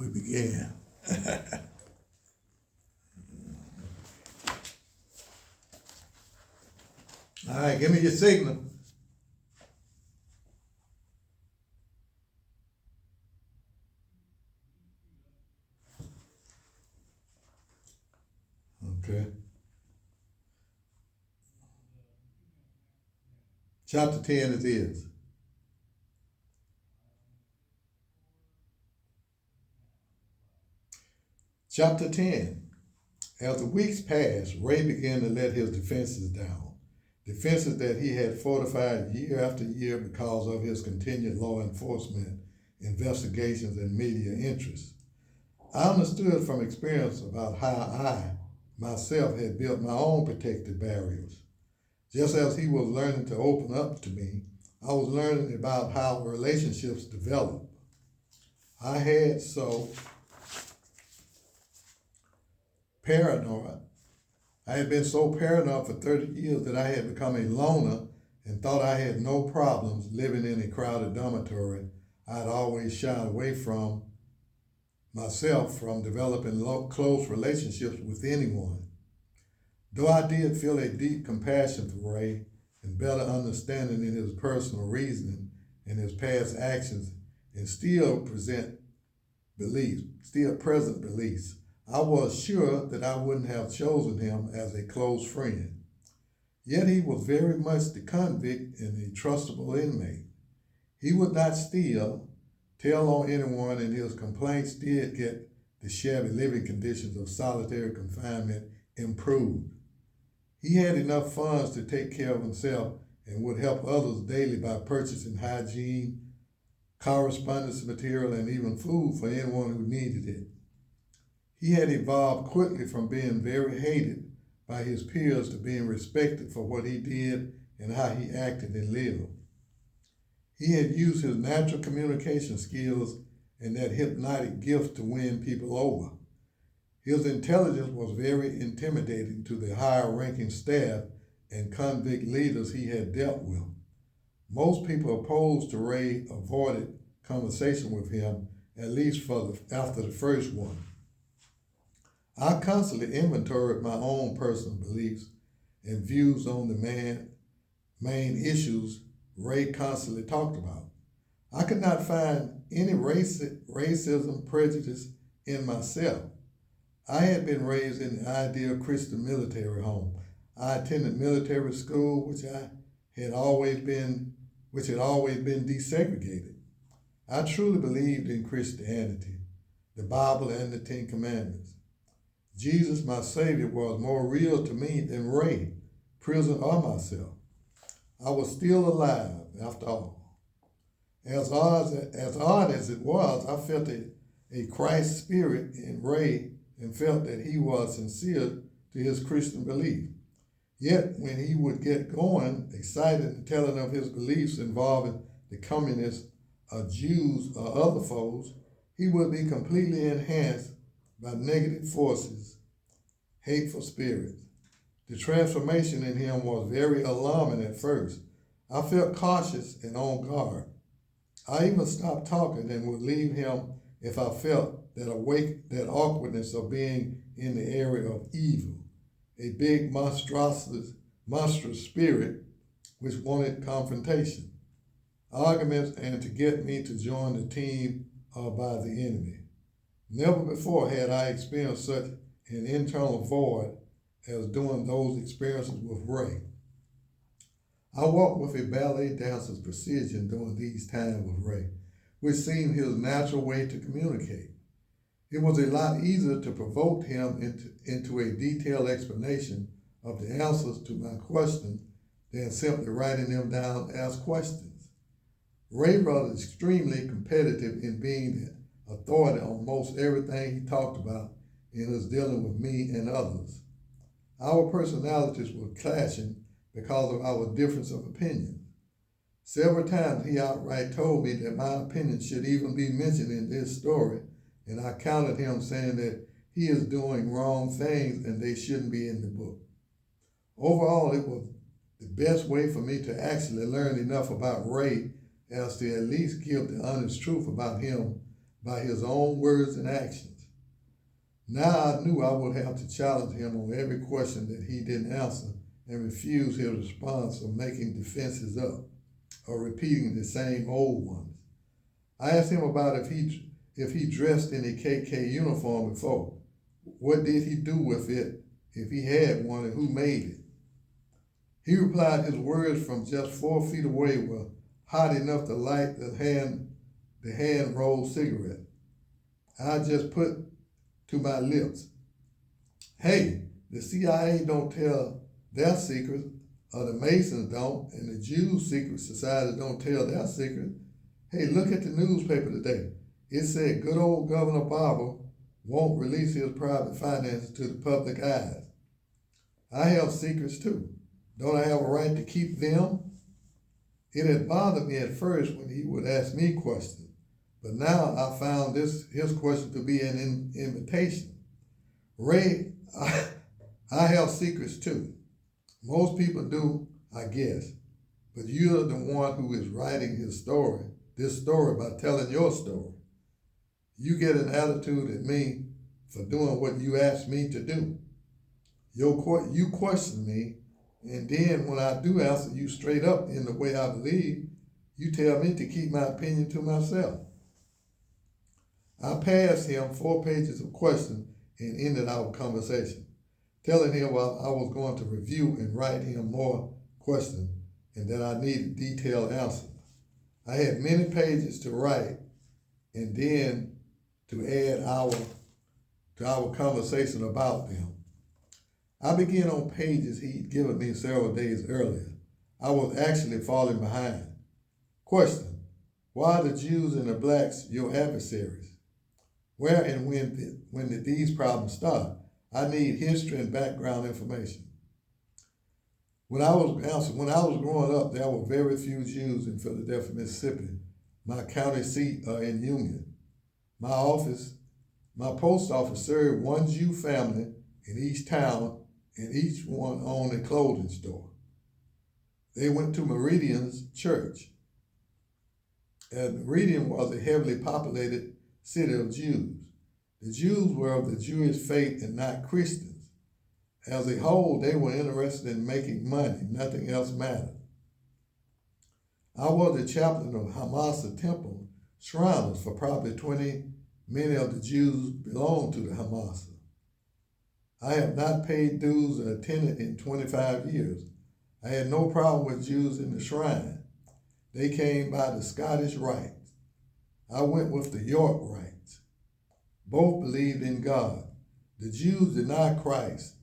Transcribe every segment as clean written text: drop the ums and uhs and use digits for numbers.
we began. All right, give me your signal. Okay. Chapter 10 it is. Chapter 10. As the weeks passed, Ray began to let his defenses down. Defenses that he had fortified year after year because of his continued law enforcement investigations and media interests. I understood from experience about how I, myself, had built my own protective barriers. Just as he was learning to open up to me, I was learning about how relationships develop. I had been so paranoid for 30 years that I had become a loner and thought I had no problems living in a crowded dormitory. I'd always shied away from myself from developing close relationships with anyone. Though I did feel a deep compassion for Ray and better understanding in his personal reasoning and his past actions and still present beliefs, I was sure that I wouldn't have chosen him as a close friend. Yet he was very much the convict and a trustable inmate. He would not steal, tell on anyone, and his complaints did get the shabby living conditions of solitary confinement improved. He had enough funds to take care of himself and would help others daily by purchasing hygiene, correspondence material, and even food for anyone who needed it. He had evolved quickly from being very hated by his peers to being respected for what he did and how he acted and lived. He had used his natural communication skills and that hypnotic gift to win people over. His intelligence was very intimidating to the higher-ranking staff and convict leaders he had dealt with. Most people opposed to Ray avoided conversation with him, at least after the first one. I constantly inventoried my own personal beliefs and views on the main issues Ray constantly talked about. I could not find any racism, prejudice in myself. I had been raised in the ideal Christian military home. I attended military school, which had always been desegregated. I truly believed in Christianity, the Bible, and the Ten Commandments. Jesus, my Savior, was more real to me than Ray, prison, or myself. I was still alive, after all. As odd as it was, I felt a Christ spirit in Ray and felt that he was sincere to his Christian belief. Yet, when he would get going, excited and telling of his beliefs involving the communists or Jews or other foes, he would be completely enhanced by negative forces, hateful spirits. The transformation in him was very alarming at first. I felt cautious and on guard. I even stopped talking and would leave him if I felt that awkwardness of being in the area of evil, a big monstrous spirit which wanted confrontation, arguments, and to get me to join the team by the enemy. Never before had I experienced such an internal void as during those experiences with Ray. I walked with a ballet dancer's precision during these times with Ray, which seemed his natural way to communicate. It was a lot easier to provoke him into a detailed explanation of the answers to my questions than simply writing them down as questions. Ray was extremely competitive in being the authority on most everything he talked about in his dealing with me and others. Our personalities were clashing because of our difference of opinion. Several times he outright told me that my opinion should even be mentioned in this story, and I countered him saying that he is doing wrong things and they shouldn't be in the book. Overall, it was the best way for me to actually learn enough about Ray as to at least give the honest truth about him by his own words and actions. Now I knew I would have to challenge him on every question that he didn't answer and refuse his response of making defenses up or repeating the same old ones. I asked him about if he dressed in a KK uniform before. What did he do with it if he had one, and who made it? He replied his words from just 4 feet away were hot enough to light the hand-rolled cigarette. I just put to my lips, hey, the CIA don't tell their secrets, or the Masons don't, and the Jews' secret society don't tell their secrets. Hey, look at the newspaper today. It said good old Governor Barber won't release his private finances to the public eyes. I have secrets too. Don't I have a right to keep them? It had bothered me at first when he would ask me questions, but now I found his question to be an invitation. Ray, I have secrets too. Most people do, I guess, but you're the one who is writing this story by telling your story. You get an attitude at me for doing what you asked me to do. You question me, and then when I do answer you straight up in the way I believe, you tell me to keep my opinion to myself. I passed him 4 pages of questions and ended our conversation, telling him I was going to review and write him more questions and that I needed detailed answers. I had many pages to write and then to add to our conversation about them. I began on pages he'd given me several days earlier. I was actually falling behind. Question: why are the Jews and the blacks your adversaries? Where and when did these problems start? I need history and background information. When I was growing up, there were very few Jews in Philadelphia, Mississippi. My county seat in Union. My post office served one Jew family in each town, and each one owned a clothing store. They went to Meridian's church. And Meridian was a heavily populated city of Jews. The Jews were of the Jewish faith and not Christians. As a whole, they were interested in making money. Nothing else mattered. I was the chaplain of Hamasa Temple Shriners for probably 20. Many of the Jews belonged to the Hamasa. I have not paid dues or attended in 25 years. I had no problem with Jews in the shrine. They came by the Scottish rites. I went with the York rites. Both believed in God. The Jews deny Christ.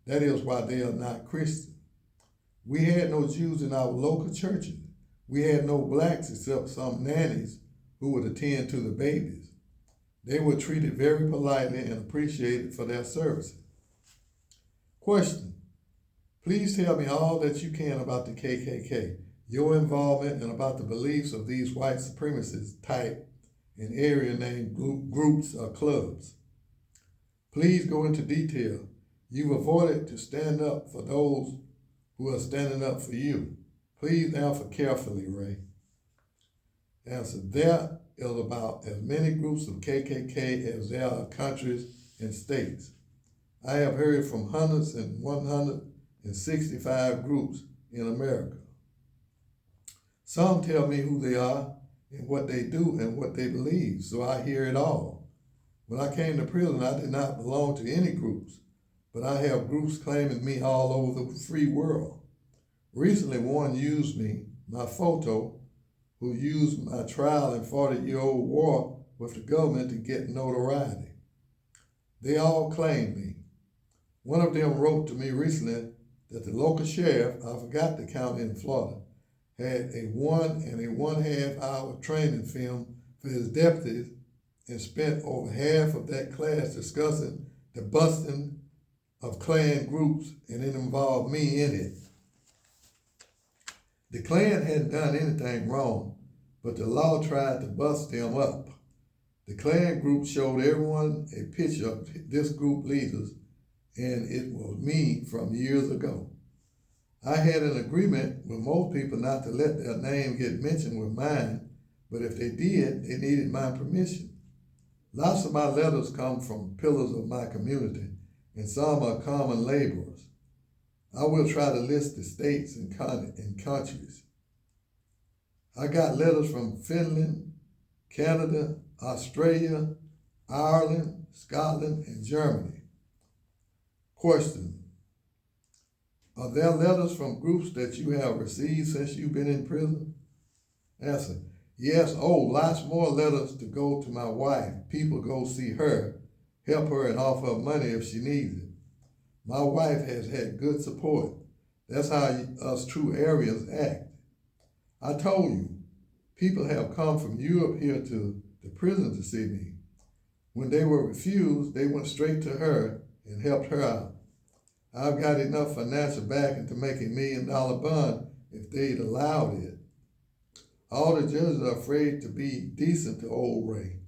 That is why they are not Christian. We had no Jews in our local churches. We had no blacks except some nannies who would attend to the babies. They were treated very politely and appreciated for their services. Question: please tell me all that you can about the KKK, your involvement, and about the beliefs of these white supremacist type and area named groups or clubs. Please go into detail. You've avoided to stand up for those who are standing up for you. Please answer carefully, Ray. Answer: there is about as many groups of KKK as there are countries and states. I have heard from hundreds and 165 groups in America. Some tell me who they are and what they do and what they believe, so I hear it all. When I came to prison, I did not belong to any groups, but I have groups claiming me all over the free world. Recently, one used me, my photo, who used my trial and 40-year-old war with the government to get notoriety. They all claim me. One of them wrote to me recently that the local sheriff, I forgot the county in Florida, had a 1.5 hour training film for his deputies and spent over half of that class discussing the busting of Klan groups, and it involved me in it. The Klan hadn't done anything wrong, but the law tried to bust them up. The Klan group showed everyone a picture of this group leaders, and it was me from years ago. I had an agreement with most people not to let their name get mentioned with mine, but if they did, they needed my permission. Lots of my letters come from pillars of my community, and some are common laborers. I will try to list the states and countries. I got letters from Finland, Canada, Australia, Ireland, Scotland, and Germany. Question: are there letters from groups that you have received since you've been in prison? Answer: yes. Oh, lots more letters to go to my wife. People go see her, help her, and offer her money if she needs it. My wife has had good support. That's how us true Aryans act. I told you, people have come from Europe here to the prison to see me. When they were refused, they went straight to her and helped her out. I've got enough financial backing to make $1 million bond if they'd allowed it. All the judges are afraid to be decent to old Ray,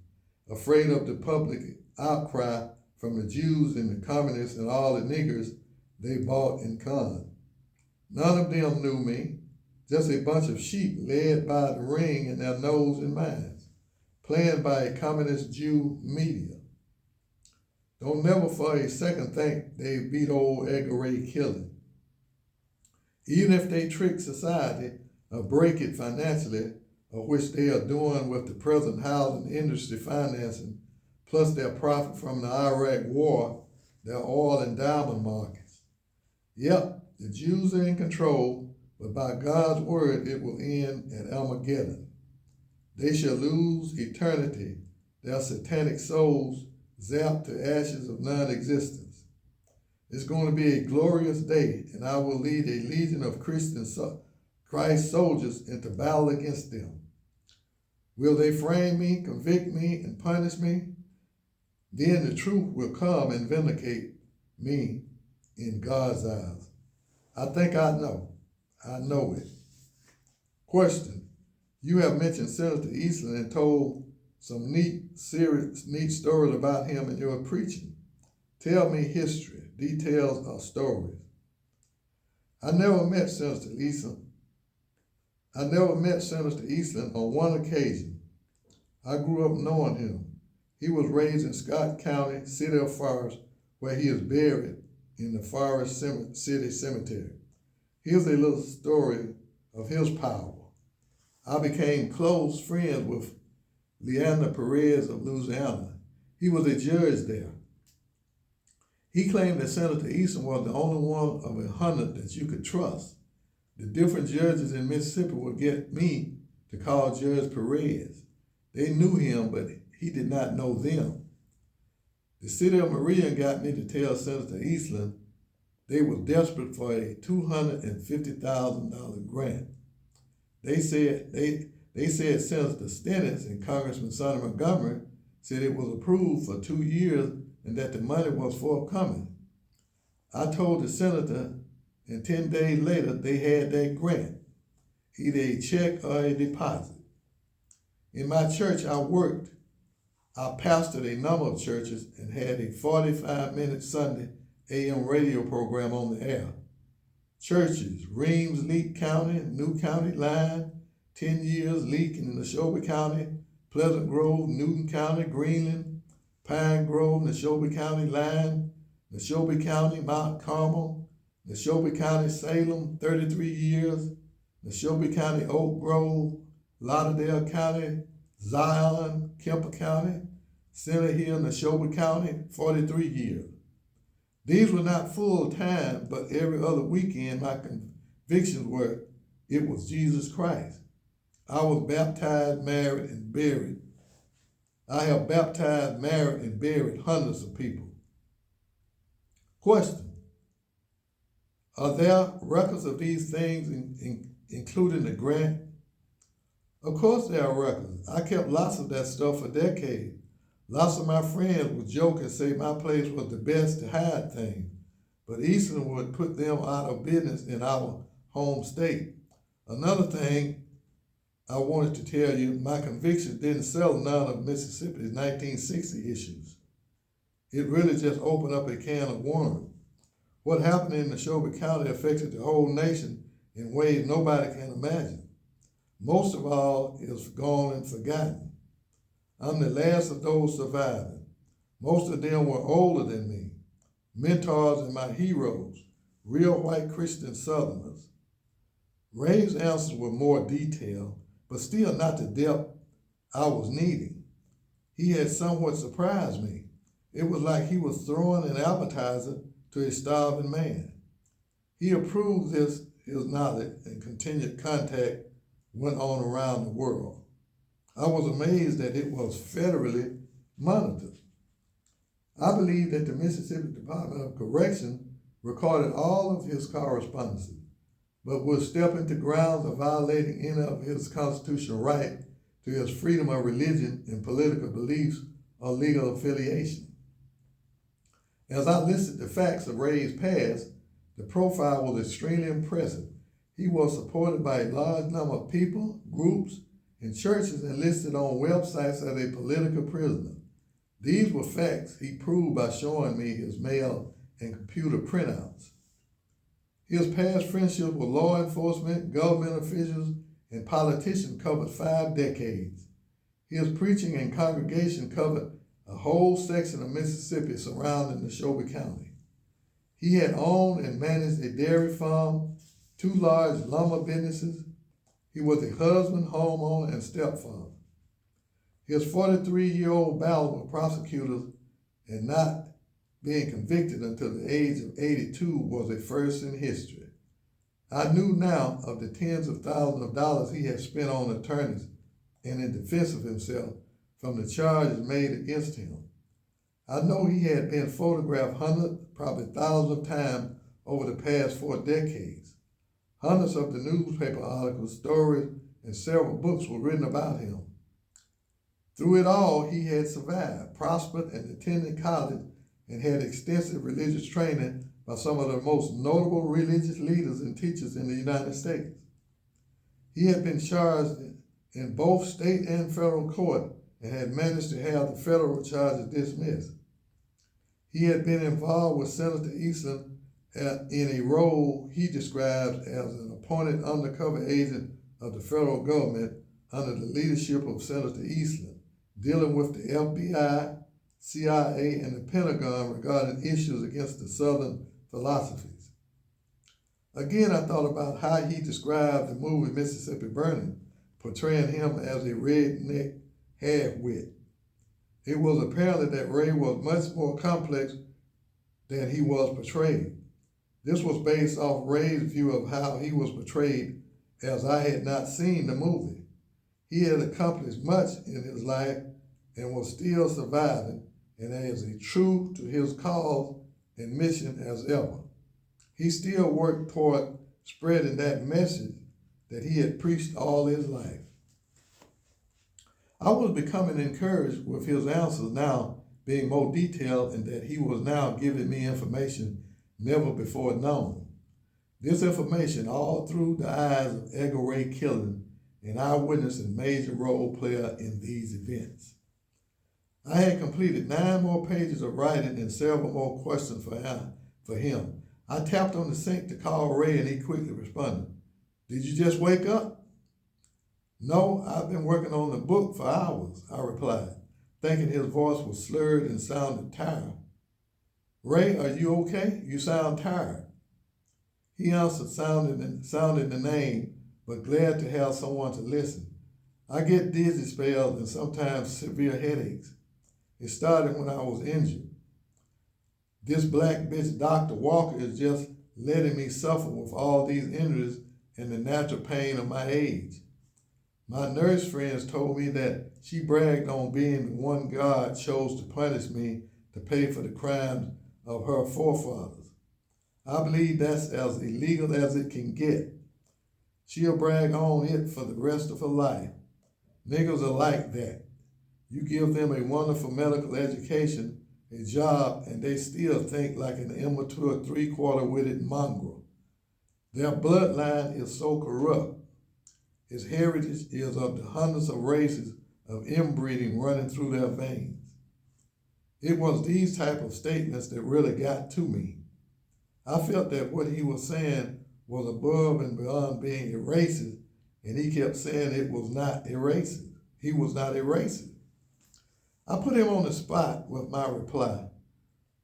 afraid of the public outcry from the Jews and the communists and all the niggers they bought and conned. None of them knew me, just a bunch of sheep led by the ring in their nose and minds, planned by a communist Jew media. Don't never for a second think they beat old Edgar Ray Killen. Even if they trick society or break it financially, of which they are doing with the present housing industry financing, plus their profit from the Iraq war, their oil and diamond markets. Yep, the Jews are in control, but by God's word it will end at Armageddon. They shall lose eternity, their satanic souls zapped to ashes of non-existence. It's going to be a glorious day, and I will lead a legion of Christ soldiers into battle against them. Will they frame me, convict me, and punish me? Then the truth will come and vindicate me in God's eyes. I think I know. I know it. Question: you have mentioned Senator Eastland and told some neat stories about him in your preaching. Tell me history, details, or stories. I never met Senator Eastland. On one occasion. I grew up knowing him. He was raised in Scott County, City of Forest, where he is buried in the Forest City Cemetery. Here's a little story of his power. I became close friends with Leander Perez of Louisiana. He was a judge there. He claimed that Senator Eastland was the only one of 100 that you could trust. The different judges in Mississippi would get me to call Judge Perez. They knew him, but he did not know them. The city of Maria got me to tell Senator Eastland they were desperate for a $250,000 grant. They said Senator Stennis and Congressman Sonny Montgomery said it was approved for 2 years and that the money was forthcoming. I told the senator, and 10 days later they had that grant, either a check or a deposit. In my church I worked, I pastored a number of churches and had a 45-minute Sunday AM radio program on the air. Churches: Reams, Leake County, New County line, 10 years, Leake in Neshoba County, Pleasant Grove, Newton County, Greenland, Pine Grove, Neshoba County line, Neshoba County, Mount Carmel, Neshoba County, Salem, 33 years, Neshoba County, Oak Grove, Lauderdale County, Zion, Kemper County, Center Hill, Neshoba County, 43 years. These were not full time, but every other weekend my convictions were it was Jesus Christ. I was baptized, married, and buried. I have baptized, married, and buried hundreds of people. Question: are there records of these things, including the grant? Of course there are records. I kept lots of that stuff for decades. Lots of my friends would joke and say my place was the best to hide things, but Eastland would put them out of business in our home state. Another thing I wanted to tell you, my convictions didn't settle none of Mississippi's 1960 issues. It really just opened up a can of worms. What happened in Neshoba County affected the whole nation in ways nobody can imagine. Most of all is gone and forgotten. I'm the last of those surviving. Most of them were older than me, mentors and my heroes, real white Christian Southerners. Ray's answers were more detailed, but still not the depth I was needing. He had somewhat surprised me. It was like he was throwing an appetizer to a starving man. He approved his knowledge, and continued contact went on around the world. I was amazed that it was federally monitored. I believe that the Mississippi Department of Correction recorded all of his correspondences, but would step into grounds of violating any of his constitutional right to his freedom of religion and political beliefs or legal affiliation. As I listed the facts of Ray's past, the profile was extremely impressive. He was supported by a large number of people, groups, and churches, and listed on websites as a political prisoner. These were facts he proved by showing me his mail and computer printouts. His past friendships with law enforcement, government officials, and politicians covered 5 decades. His preaching and congregation covered a whole section of Mississippi surrounding Neshoba County. He had owned and managed a dairy farm, 2 large lumber businesses. He was a husband, homeowner, and stepfather. His 43-year-old battle with prosecutors and not being convicted until the age of 82 was a first in history. I knew now of the tens of thousands of dollars he had spent on attorneys and in defense of himself from the charges made against him. I know he had been photographed hundreds, probably thousands of times over the past 4 decades. Hundreds of the newspaper articles, stories, and several books were written about him. Through it all, he had survived, prospered, and attended college, and had extensive religious training by some of the most notable religious leaders and teachers in the United States. He had been charged in both state and federal court and had managed to have the federal charges dismissed. He had been involved with Senator Eastland in a role he describes as an appointed undercover agent of the federal government under the leadership of Senator Eastland, dealing with the FBI, CIA, and the Pentagon regarding issues against the Southern philosophies. Again, I thought about how he described the movie Mississippi Burning, portraying him as a redneck half-wit. It was apparent that Ray was much more complex than he was portrayed. This was based off Ray's view of how he was portrayed, as I had not seen the movie. He had accomplished much in his life and was still surviving, and as true to his cause and mission as ever. He still worked toward spreading that message that he had preached all his life. I was becoming encouraged with his answers now being more detailed, and that he was now giving me information never before known. This information all through the eyes of Edgar Ray Killen, an eyewitness and major role player in these events. I had completed 9 more pages of writing and several more questions for him. I tapped on the sink to call Ray, and he quickly responded, "Did you just wake up?" "No, I've been working on the book for hours," I replied, thinking his voice was slurred and sounded tired. "Ray, are you okay? You sound tired." He answered, sounding the name, but glad to have someone to listen. "I get dizzy spells and sometimes severe headaches. It started when I was injured. This black bitch Dr. Walker is just letting me suffer with all these injuries and the natural pain of my age. My nurse friends told me that she bragged on being the one God chose to punish me to pay for the crimes of her forefathers. I believe that's as illegal as it can get. She'll brag on it for the rest of her life. Niggas are like that. You give them a wonderful medical education, a job, and they still think like an immature 3/4-witted mongrel. Their bloodline is so corrupt. Its heritage is of the hundreds of races of inbreeding running through their veins. It was these type of statements that really got to me. I felt that what he was saying was above and beyond being a racist, and he kept saying it was not a racist. He was not a racist. I put him on the spot with my reply.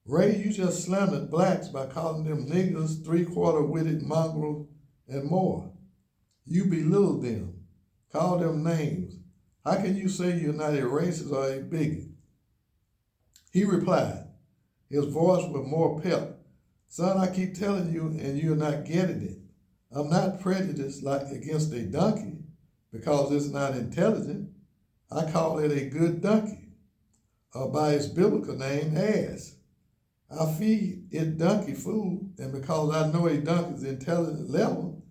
Ray, you just slandered blacks by calling them niggers, three-quarter-witted mongrels, and more. You belittled them, called them names. How can you say you're not a racist or a bigot? He replied, his voice with more pep. Son, I keep telling you and you're not getting it. I'm not prejudiced like against a donkey because it's not intelligent. I call it a good donkey, or by its biblical name, ass. I feed it donkey food, and because I know a donkey's intelligence level,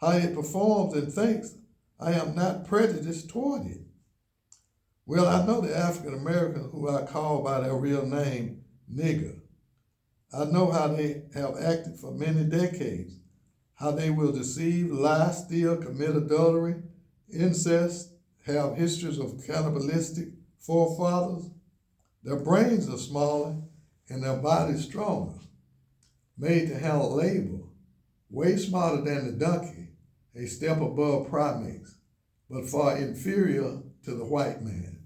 how it performs and thinks, I am not prejudiced toward it. Well, I know the African Americans who I call by their real name, nigger. I know how they have acted for many decades, how they will deceive, lie, steal, commit adultery, incest, have histories of cannibalistic forefathers. Their brains are smaller and their bodies stronger, made to handle labor, way smarter than the donkey, a step above primates, but far inferior to the white man,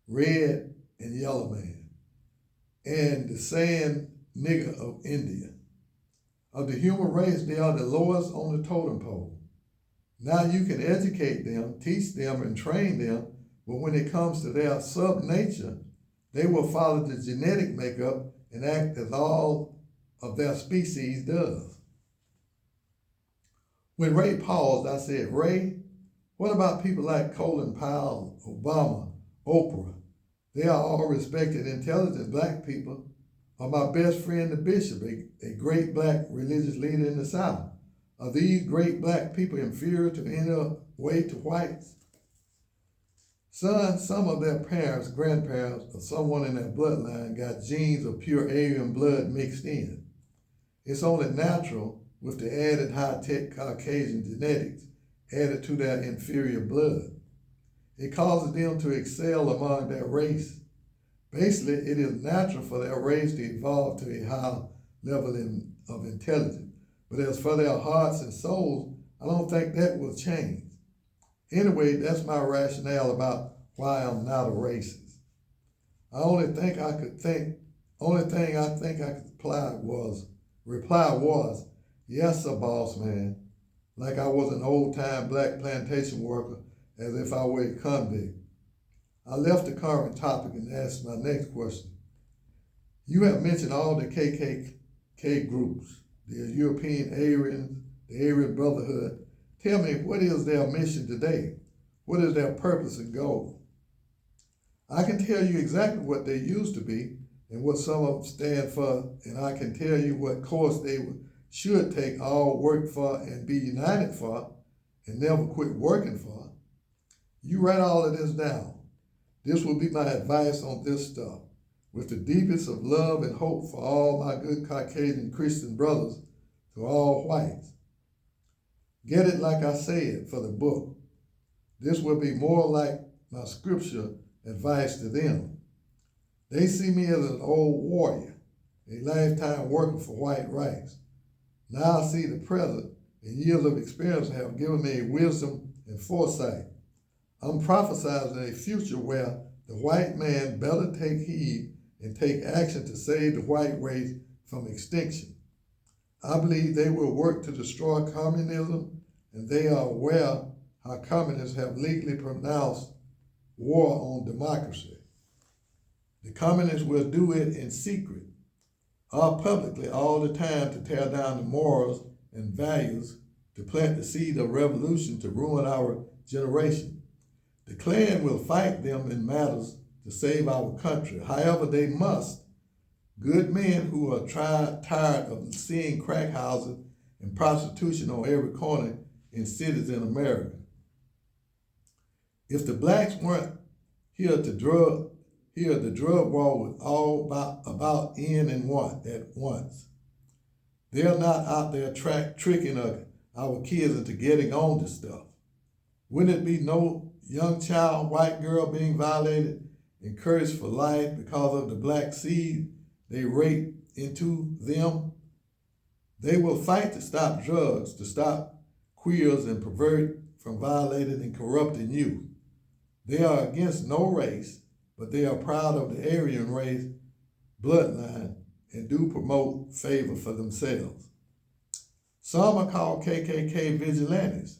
red and yellow man, and the sand nigger of India. Of the human race, they are the lowest on the totem pole. Now you can educate them, teach them, and train them, but when it comes to their sub-nature, they will follow the genetic makeup and act as all of their species does. When Ray paused, I said, Ray, what about people like Colin Powell, Obama, Oprah? They are all respected, intelligent black people. Or my best friend, the bishop, a great black religious leader in the South. Are these great black people inferior to any way to whites? Son, some of their parents, grandparents, or someone in their bloodline got genes of pure Aryan blood mixed in. It's only natural with the added high-tech Caucasian genetics added to their inferior blood. It causes them to excel among their race. Basically, it is natural for their race to evolve to a high level of intelligence. But as for their hearts and souls, I don't think that will change. Anyway, that's my rationale about why I'm not a racist. Only thing I think I could reply was, yes, sir, boss man, like I was an old-time black plantation worker, as if I were a convict. I left the current topic and asked my next question. You have mentioned all the KKK groups, the European Aryans, the Aryan Brotherhood. Tell me, what is their mission today? What is their purpose and goal? I can tell you exactly what they used to be and what some of them stand for, and I can tell you what course they should take, all work for and be united for, and never quit working for. You write all of this down. This will be my advice on this stuff, with the deepest of love and hope for all my good Caucasian Christian brothers to all whites. Get it like I said for the book. This will be more like my scripture advice to them. They see me as an old warrior, a lifetime worker for white rights. Now I see the present, and years of experience have given me wisdom and foresight. I'm prophesizing a future where the white man better take heed and take action to save the white race from extinction. I believe they will work to destroy communism, and they are aware how communists have legally pronounced war on democracy. The communists will do it in secret or publicly all the time to tear down the morals and values, to plant the seed of revolution to ruin our generation. The Klan will fight them in matters to save our country. However, they must. Good men who are tired of seeing crack houses and prostitution on every corner in cities in America. If the blacks weren't here, the drug war was all about in and one at once. They're not out there tricking our kids into getting on this stuff. Wouldn't it be no young child, white girl being violated, encouraged for life because of the black seed they rape into them? They will fight to stop drugs, to stop queers and pervert from violating and corrupting youth. They are against no race, but they are proud of the Aryan race bloodline and do promote favor for themselves. Some are called KKK vigilantes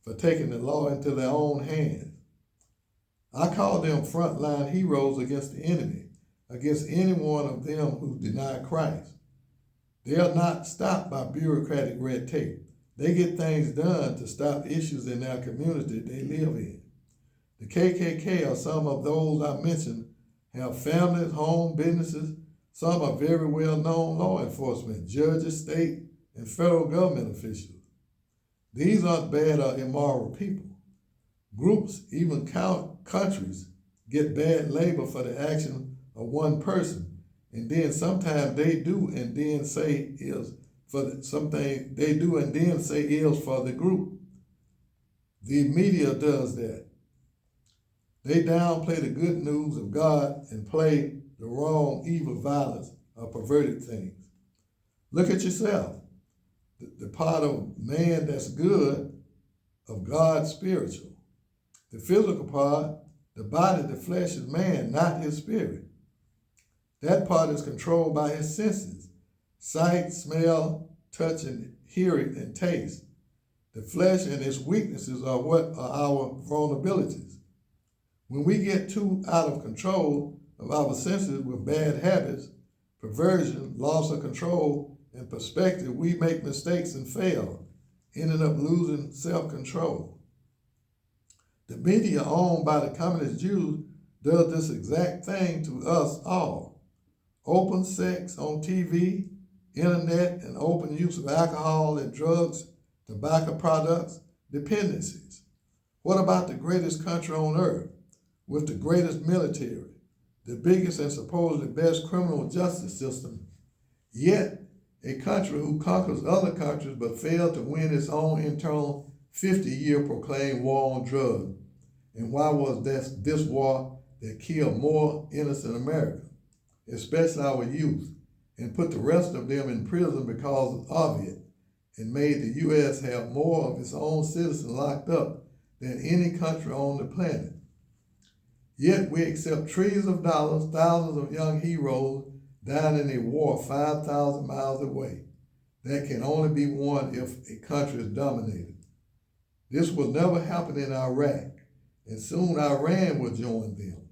for taking the law into their own hands. I call them frontline heroes against the enemy, against any one of them who deny Christ. They are not stopped by bureaucratic red tape. They get things done to stop issues in their community they live in. The KKK or some of those I mentioned have families, home, businesses. Some are very well-known law enforcement, judges, state, and federal government officials. These aren't bad or immoral people. Groups, even countries, get bad label for the action of one person, and then sometimes they do and then say is for something they do and then say is for the group. The media does that. They downplay the good news of God and play the wrong, evil, violence, or perverted things. Look at yourself. The part of man that's good, of God spiritual. The physical part, the body, the flesh is man, not his spirit. That part is controlled by his senses: sight, smell, touch, and hearing, and taste. The flesh and its weaknesses are what are our vulnerabilities. When we get too out of control of our senses with bad habits, perversion, loss of control, and perspective, we make mistakes and fail, ending up losing self-control. The media owned by the communist Jews does this exact thing to us all. Open sex on TV, internet, and open use of alcohol and drugs, tobacco products, dependencies. What about the greatest country on earth, with the greatest military, the biggest and supposedly best criminal justice system, yet a country who conquers other countries but fails to win its own internal 50-year proclaimed war on drugs? And why was this war that killed more innocent Americans, especially our youth, and put the rest of them in prison because of it, and made the U.S. have more of its own citizens locked up than any country on the planet? Yet we accept trillions of dollars, thousands of young heroes dying in a war 5,000 miles away that can only be won if a country is dominated. This will never happen in Iraq, and soon Iran will join them.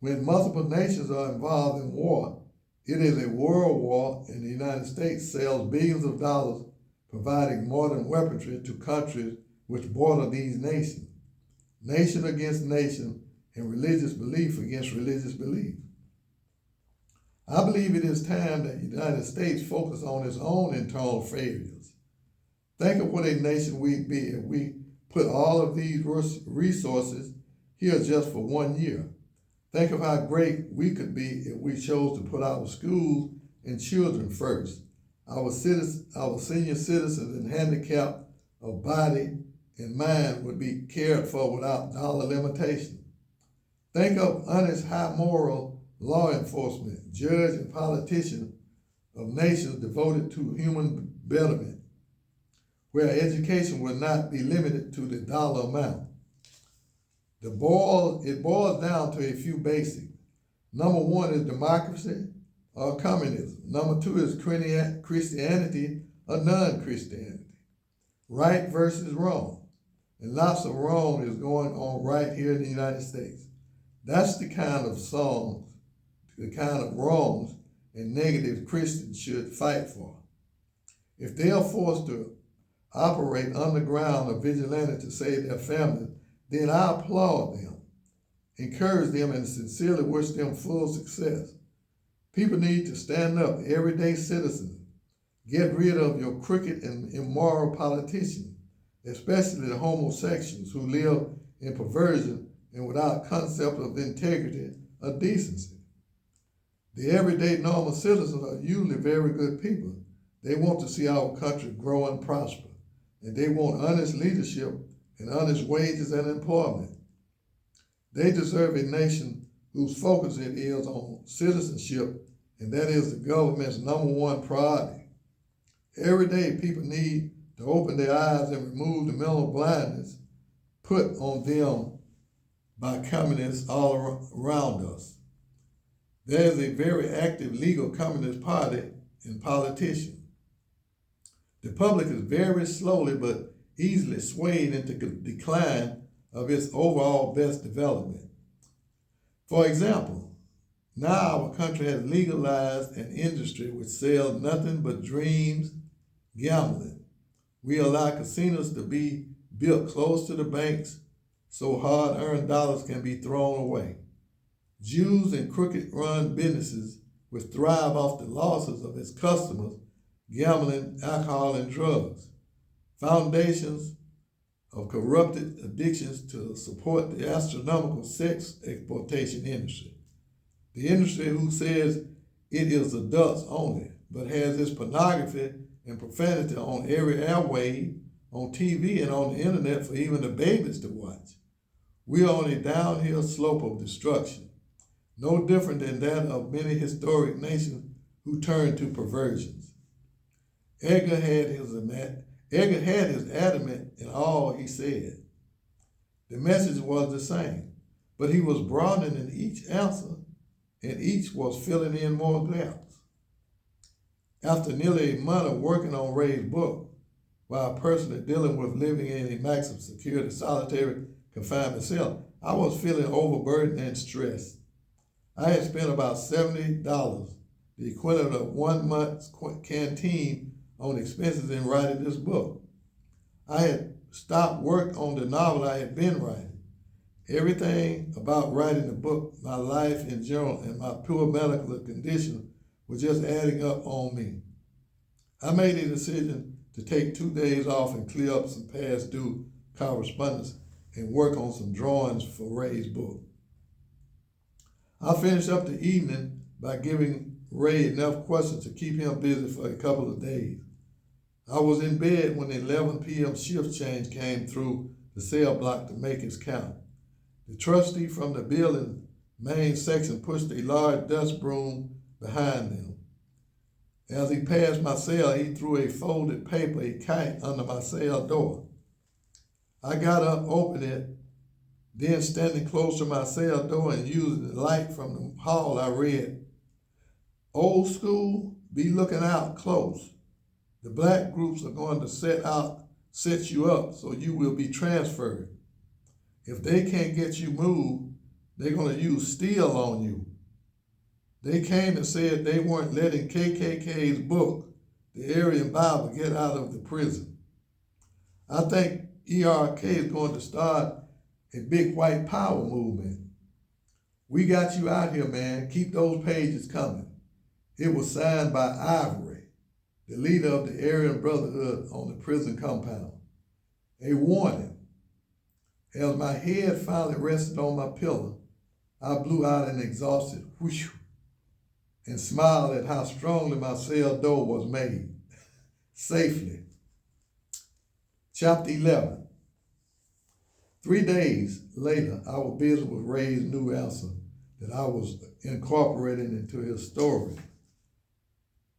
When multiple nations are involved in war, it is a world war, and the United States sells billions of dollars providing modern weaponry to countries which border these nations, nation against nation, and religious belief against religious belief. I believe it is time that the United States focus on its own internal failures. Think of what a nation we'd be if we put all of these resources here just for 1 year. Think of how great we could be if we chose to put our schools and children first, our senior citizens and handicapped of body and mind would be cared for without dollar limitation. Think of honest, high moral law enforcement, judge, and politicians of nations devoted to human betterment, where education will not be limited to the dollar amount. It boils down to a few basics. Number one is democracy or communism. Number two is Christianity or non-Christianity. Right versus wrong. And lots of wrong is going on right here in the United States. That's the kind of songs, the kind of wrongs and negatives Christians should fight for. If they are forced to operate underground or vigilante to save their families, then I applaud them, encourage them, and sincerely wish them full success. People need to stand up, everyday citizens. Get rid of your crooked and immoral politicians, especially the homosexuals who live in perversion and without concept of integrity or decency. The everyday normal citizens are usually very good people. They want to see our country grow and prosper, and they want honest leadership and honest wages and employment. They deserve a nation whose focus it is on citizenship, and that is the government's number one priority. Every day, people need to open their eyes and remove the mental blindness put on them by communists all around us. There is a very active legal communist party and politicians. The public is very slowly but easily swayed into decline of its overall best development. For example, now our country has legalized an industry which sells nothing but dreams, gambling. We allow casinos to be built close to the banks so hard-earned dollars can be thrown away. Jews and crooked-run businesses which thrive off the losses of its customers, gambling, alcohol, and drugs. Foundations of corrupted addictions to support the astronomical sex exploitation industry. The industry who says it is adults only, but has its pornography and profanity on every airwave, on TV, and on the internet for even the babies to watch. We are on a downhill slope of destruction, no different than that of many historic nations who turned to perversions. Edgar had his adamant in all he said. The message was the same, but he was broadening in each answer, and each was filling in more gaps. After nearly a month of working on Ray's book, while personally dealing with living in a maximum security solitary confinement cell, I was feeling overburdened and stressed. I had spent about $70, the equivalent of 1 month's canteen, on expenses in writing this book. I had stopped work on the novel I had been writing. Everything about writing the book, my life in general, and my poor medical condition was just adding up on me. I made a decision to take 2 days off and clear up some past due correspondence and work on some drawings for Ray's book. I finished up the evening by giving Ray enough questions to keep him busy for a couple of days. I was in bed when the 11 p.m. shift change came through the cell block to make its count. The trustee from the building main section pushed a large dust broom behind them. As he passed my cell, he threw a folded paper, a kite, under my cell door. I got up, opened it, then standing close to my cell door and using the light from the hall, I read, "Old school, be looking out close. The black groups are going to set you up so you will be transferred. If they can't get you moved, they're going to use steel on you. They came and said they weren't letting KKK's book, the Aryan Bible, get out of the prison. I think ERK is going to start a big white power movement. We got you out here, man. Keep those pages coming." It was signed by Ivory, the leader of the Aryan Brotherhood on the prison compound. A warning. As my head finally rested on my pillow, I blew out an exhausted whoosh and smiled at how strongly my cell door was made. Safely. Chapter 11. 3 days later, I was busy with Ray's new answer that I was incorporating into his story.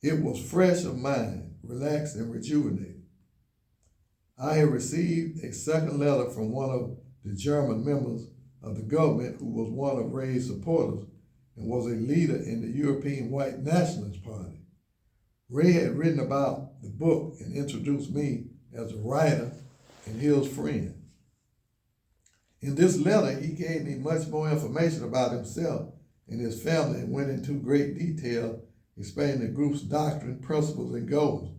It was fresh of mind, relaxed, and rejuvenated. I had received a second letter from one of the German members of the government who was one of Ray's supporters and was a leader in the European White Nationalist Party. Ray had written about the book and introduced me as a writer and his friend. In this letter, he gave me much more information about himself and his family and went into great detail explaining the group's doctrine, principles, and goals.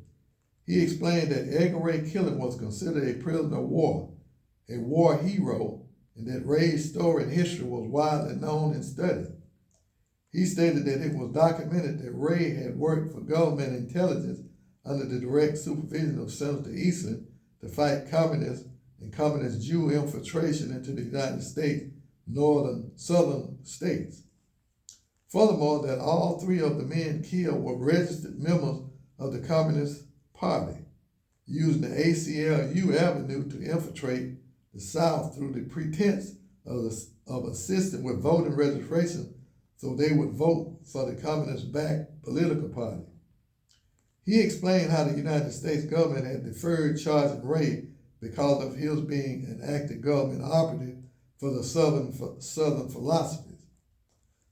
He explained that Edgar Ray Killen was considered a prisoner of war, a war hero, and that Ray's story and history was widely known and studied. He stated that it was documented that Ray had worked for government intelligence under the direct supervision of Senator Eastland to fight communists and communist Jew infiltration into the United States, southern states. Furthermore, that all 3 of the men killed were registered members of the Communist Party, using the ACLU avenue to infiltrate the South through the pretense of assisting with voting registration so they would vote for the communist-backed political party. He explained how the United States government had deferred charging Ray because of his being an active government operative for the Southern philosophies.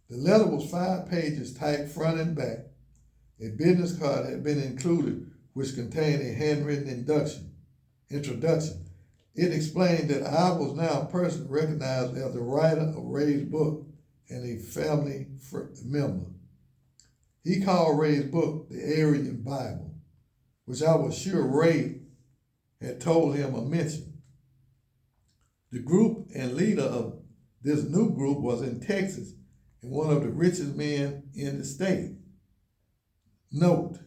The letter was 5 pages typed front and back. A business card had been included which contained a handwritten introduction. It explained that I was now a person recognized as the writer of Ray's book and a family member. He called Ray's book the Aryan Bible, which I was sure Ray had told him or mentioned. The group and leader of this new group was in Texas and one of the richest men in the state. Note,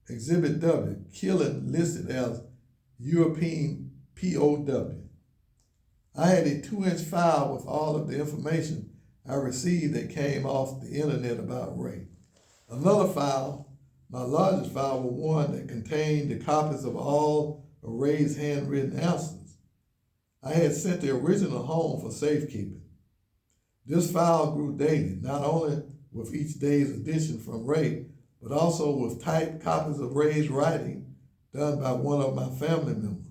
Exhibit W, Killen listed as European POW. I had a 2-inch file with all of the information I received that came off the internet about Ray. Another file, my largest file, was one that contained the copies of all of Ray's handwritten answers. I had sent the original home for safekeeping. This file grew daily, not only with each day's edition from Ray, but also with typed copies of Ray's writing done by one of my family members.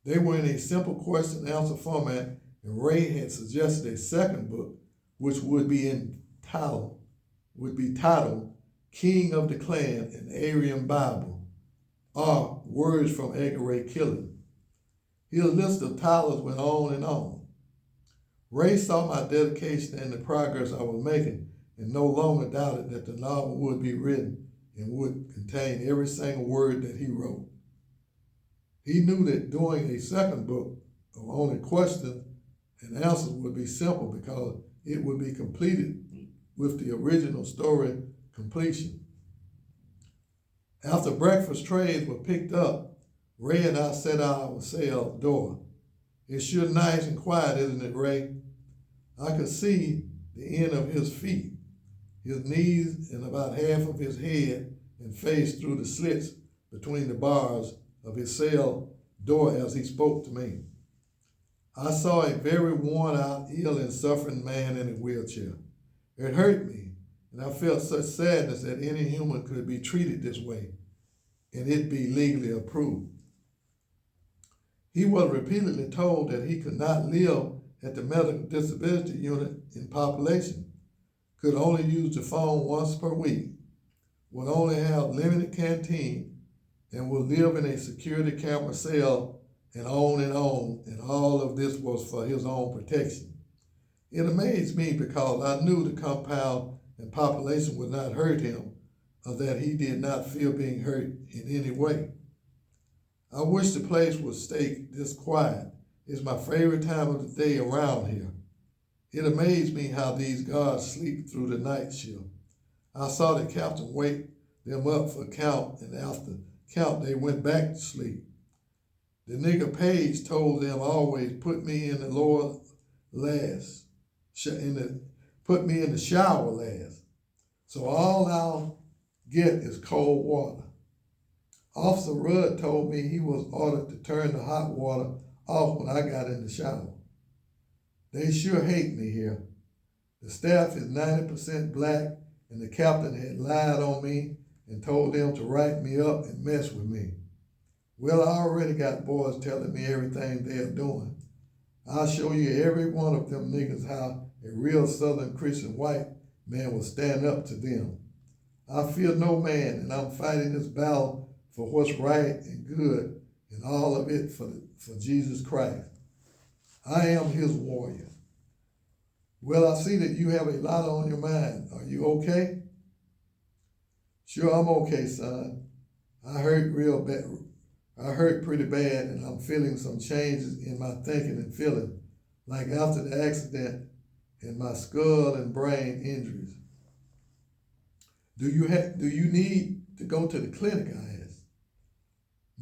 They were in a simple question and answer format, and Ray had suggested a second book, which would be titled King of the Clan, an Aryan Bible, or Words from Edgar Ray Killen. His list of titles went on and on. Ray saw my dedication and the progress I was making, and no longer doubted that the novel would be written and would contain every single word that he wrote. He knew that doing a second book of only questions and answers would be simple because it would be completed with the original story completion. After breakfast trays were picked up, Ray and I set out our cell door. It's sure nice and quiet, isn't it, Ray? I could see the end of his feet, his knees, and about half of his head and face through the slits between the bars of his cell door as he spoke to me. I saw a very worn out, ill and suffering man in a wheelchair. It hurt me, and I felt such sadness that any human could be treated this way and it be legally approved. He was repeatedly told that he could not live at the medical disability unit in population, could only use the phone once per week, would only have limited canteen, and would live in a security camera cell, and on, and all of this was for his own protection. It amazed me because I knew the compound and population would not hurt him, or that he did not feel being hurt in any way. I wish the place would stay this quiet. It's my favorite time of the day around here. It amazed me how these guards sleep through the night shift. I saw the captain wake them up for count, and after count they went back to sleep. The nigger page told them always put me in the lower last, put me in the shower last. So all I'll get is cold water. Officer Rudd told me he was ordered to turn the hot water off when I got in the shower. They sure hate me here. The staff is 90% black, and the captain had lied on me and told them to write me up and mess with me. Well, I already got boys telling me everything they're doing. I'll show you every one of them niggas how a real Southern Christian white man will stand up to them. I fear no man, and I'm fighting this battle for what's right and good, and all of it for Jesus Christ. I am his warrior. Well, I see that you have a lot on your mind. Are you okay? Sure, I'm okay, son. I hurt real bad. I hurt pretty bad, and I'm feeling some changes in my thinking and feeling, like after the accident and my skull and brain injuries. Do you need to go to the clinic, I asked.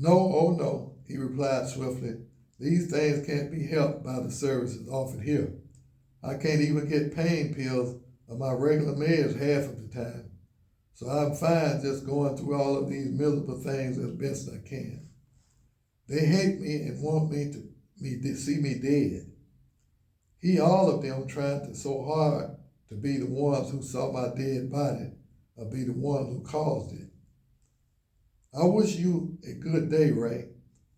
No, oh no, he replied swiftly. These things can't be helped by the services offered here. I can't even get pain pills or my regular meds half of the time. So I'm fine just going through all of these miserable things as best I can. They hate me and want me to see me dead. All of them trying so hard to be the ones who saw my dead body or be the ones who caused it. I wish you a good day, Ray.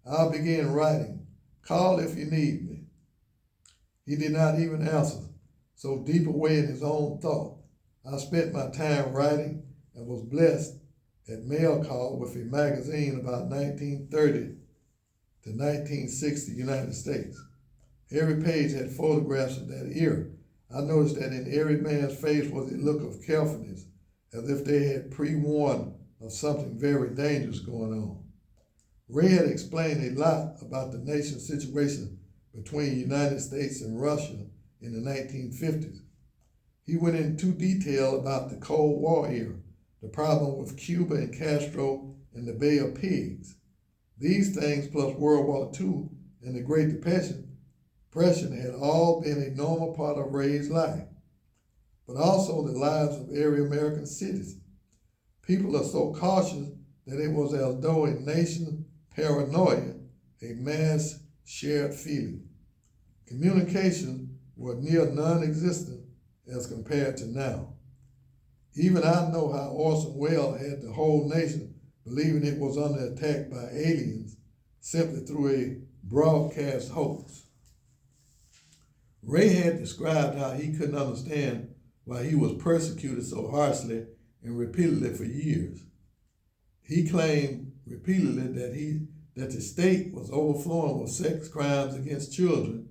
I'll begin writing. Call if you need me. He did not even answer, so deep away in his own thought. I spent my time writing and was blessed at mail call with a magazine about 1930 to 1960 United States. Every page had photographs of that era. I noticed that in every man's face was a look of carefulness, as if they had pre-warned of something very dangerous going on. Ray had explained a lot about the nation's situation between the United States and Russia in the 1950s. He went into detail about the Cold War era, the problem with Cuba and Castro and the Bay of Pigs. These things, plus World War II and the Great Depression had all been a normal part of Ray's life, but also the lives of every American citizen. People are so cautious that it was as though a nation paranoia, a mass shared feeling. Communications were near non-existent as compared to now. Even I know how Orson Welles had the whole nation believing it was under attack by aliens simply through a broadcast hoax. Ray had described how he couldn't understand why he was persecuted so harshly and repeatedly for years. He claimed repeatedly that the state was overflowing with sex crimes against children,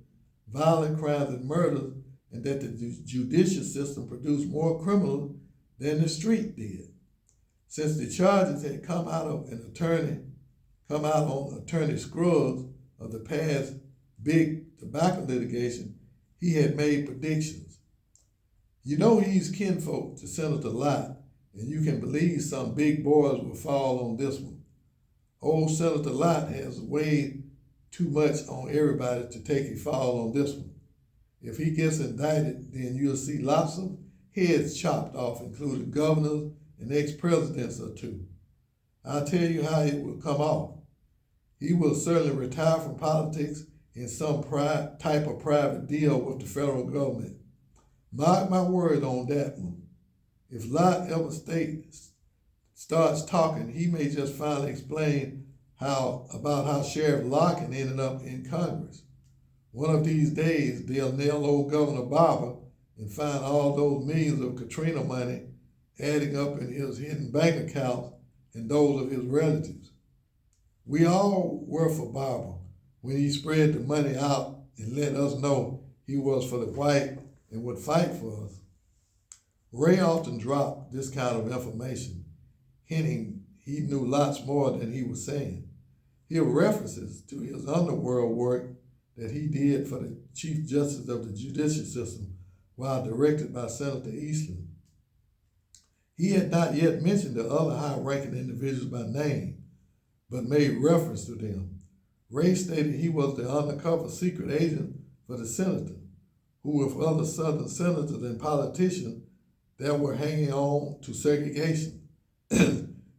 violent crimes and murders, and that the judicial system produced more criminals than the street did. Since the charges had come out on Attorney Scruggs of the past big tobacco litigation, he had made predictions. You know he's kinfolk to Senator Lott, and you can believe some big boys will fall on this one. Old Senator Lott has way too much on everybody to take a fall on this one. If he gets indicted, then you'll see lots of heads chopped off, including governors and ex-presidents or two. I'll tell you how it will come off. He will certainly retire from politics in some type of private deal with the federal government. Mark my word on that one. If Lott ever starts talking, he may just finally explain about how Sheriff Larkin ended up in Congress. One of these days, they'll nail old Governor Barber and find all those millions of Katrina money adding up in his hidden bank accounts and those of his relatives. We all were for Barber when he spread the money out and let us know he was for the white and would fight for us. Ray often dropped this kind of information, hinting he knew lots more than he was saying. He had references to his underworld work that he did for the Chief Justice of the judicial system while directed by Senator Eastland. He had not yet mentioned the other high-ranking individuals by name, but made reference to them. Ray stated he was the undercover secret agent for the senator, who with other Southern senators and politicians that were hanging on to segregation,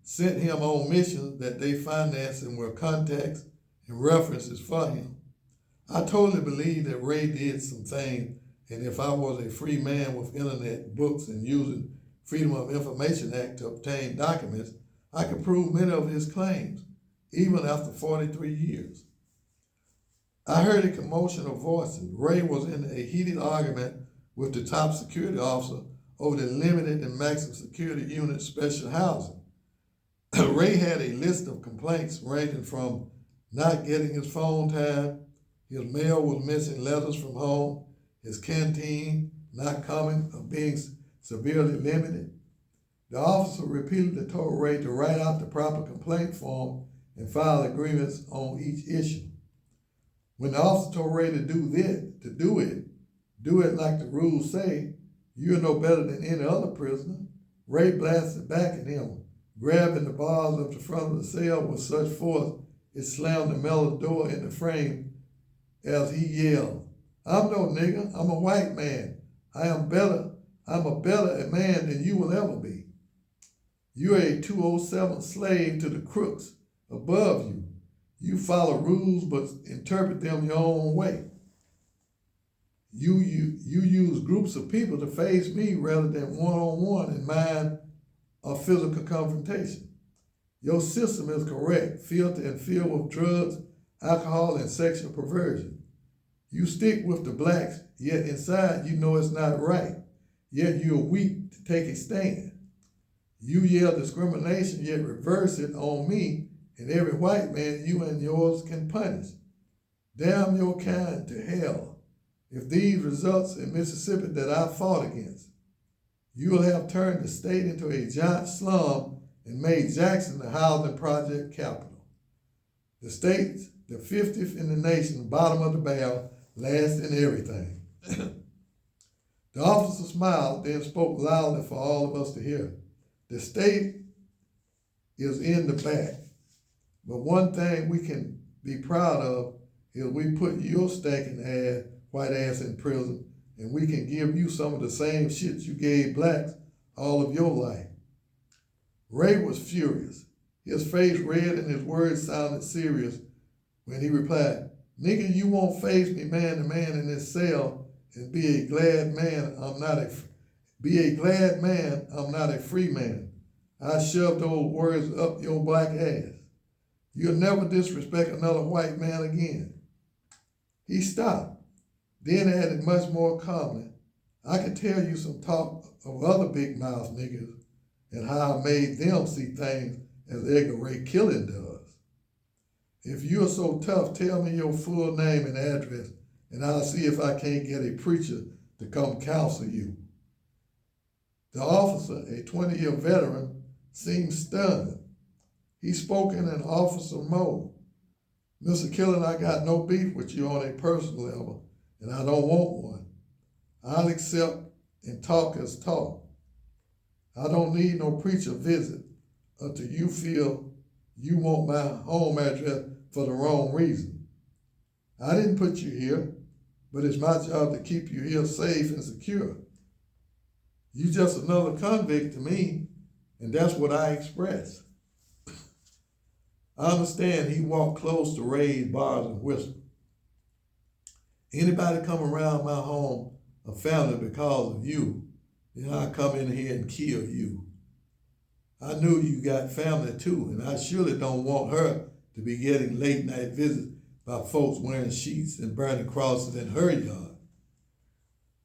sent him on missions that they financed and were contacts and references for him. I totally believe that Ray did some things, and if I was a free man with internet, books, and using Freedom of Information Act to obtain documents, I could prove many of his claims, even after 43 years. I heard a commotion of voices. Ray was in a heated argument with the top security officer over the limited and maximum security unit special housing. Ray had a list of complaints ranging from not getting his phone time, his mail was missing letters from home, his canteen not coming, or being severely limited. The officer repeatedly told Ray to write out the proper complaint form and file agreements on each issue. When the officer told Ray to do it like the rules say, you're no better than any other prisoner, Ray blasted back at him, grabbing the bars of the front of the cell with such force it slammed the metal door in the frame as he yelled, I'm no nigger, I'm a white man. I'm a better man than you will ever be. You're a 207 slave to the crooks above you. You follow rules but interpret them your own way. You use groups of people to face me rather than one-on-one in mind or physical confrontation. Your system is correct, filthy and filled with drugs, alcohol, and sexual perversion. You stick with the blacks, yet inside you know it's not right. Yet you're weak to take a stand. You yell discrimination, yet reverse it on me and every white man you and yours can punish. Damn your kind to hell if these results in Mississippi that I fought against. You will have turned the state into a giant slum and made Jackson the housing project capital. The state's the 50th in the nation, bottom of the barrel, last in everything. The officer smiled, then spoke loudly for all of us to hear. The state is in the back, but one thing we can be proud of is we put your stinking ass, white ass in prison, and we can give you some of the same shit you gave blacks all of your life. Ray was furious. His face red and his words sounded serious when he replied, "Nigga, you won't face me man to man in this cell and be a glad man I'm not a free man. I shoved those words up your black ass. You'll never disrespect another white man again." He stopped, then added much more calmly, "I can tell you some talk of other big mouth niggas and how I made them see things as Edgar Ray Killen does. If you're so tough, tell me your full name and address, and I'll see if I can't get a preacher to come counsel you." The officer, a 20-year veteran, seemed stunned. He spoke in an officer mode. "Mr. Killen, I got no beef with you on a personal level, and I don't want one. I'll accept and talk as talk. I don't need no preacher visit until you feel you want my home address for the wrong reason. I didn't put you here, but it's my job to keep you here safe and secure. You just another convict to me, and that's what I express." I understand he walked close to Ray's bars and whispered, "Anybody come around my home or family because of you, then I come in here and kill you. I knew you got family too, and I surely don't want her to be getting late night visits by folks wearing sheets and burning crosses in her yard."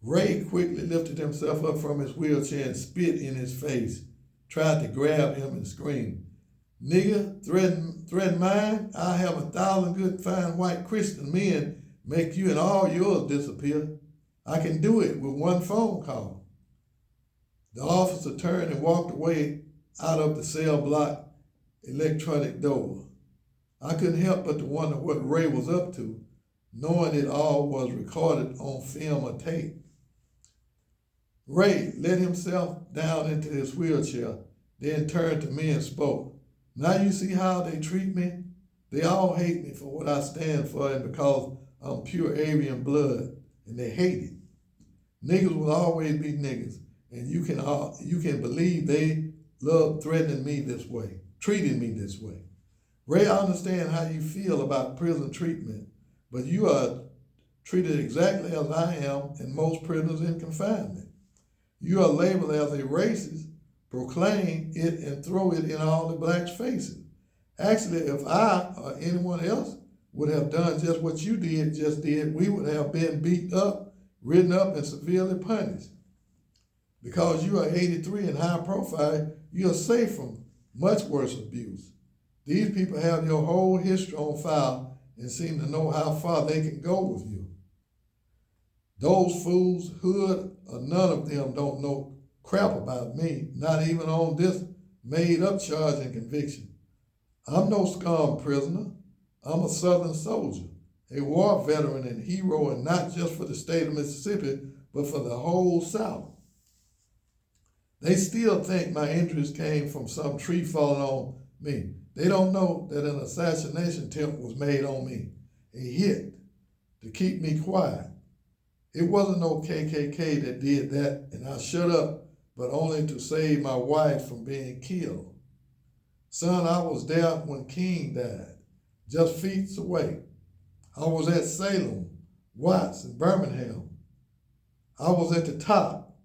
Ray quickly lifted himself up from his wheelchair and spit in his face, tried to grab him and screamed, "Nigga, threaten mine? I have 1,000 good fine white Christian men make you and all yours disappear. I can do it with one phone call." The officer turned and walked away out of the cell block electronic door. I couldn't help but to wonder what Ray was up to, knowing it all was recorded on film or tape. Ray let himself down into his wheelchair, then turned to me and spoke. "Now you see how they treat me? They all hate me for what I stand for and because I'm pure Aryan blood, and they hate it. Niggas will always be niggas, and you can believe they love treating me this way. Ray, I understand how you feel about prison treatment, but you are treated exactly as I am and most prisoners in confinement. You are labeled as a racist, proclaim it and throw it in all the blacks' faces. Actually, if I or anyone else would have done just what you did, we would have been beat up, written up, and severely punished. Because you are 83 and high profile, you are safe from much worse abuse. These people have your whole history on file and seem to know how far they can go with you. Those fools, hood or none of them, don't know crap about me, not even on this made-up charge and conviction. I'm no scum prisoner. I'm a Southern soldier, a war veteran and hero, and not just for the state of Mississippi, but for the whole South. They still think my injuries came from some tree falling on me. They don't know that an assassination attempt was made on me, a hit to keep me quiet. It wasn't no KKK that did that, and I shut up, but only to save my wife from being killed. Son, I was there when King died, just feet away. I was at Salem, Watts, and Birmingham. I was at the top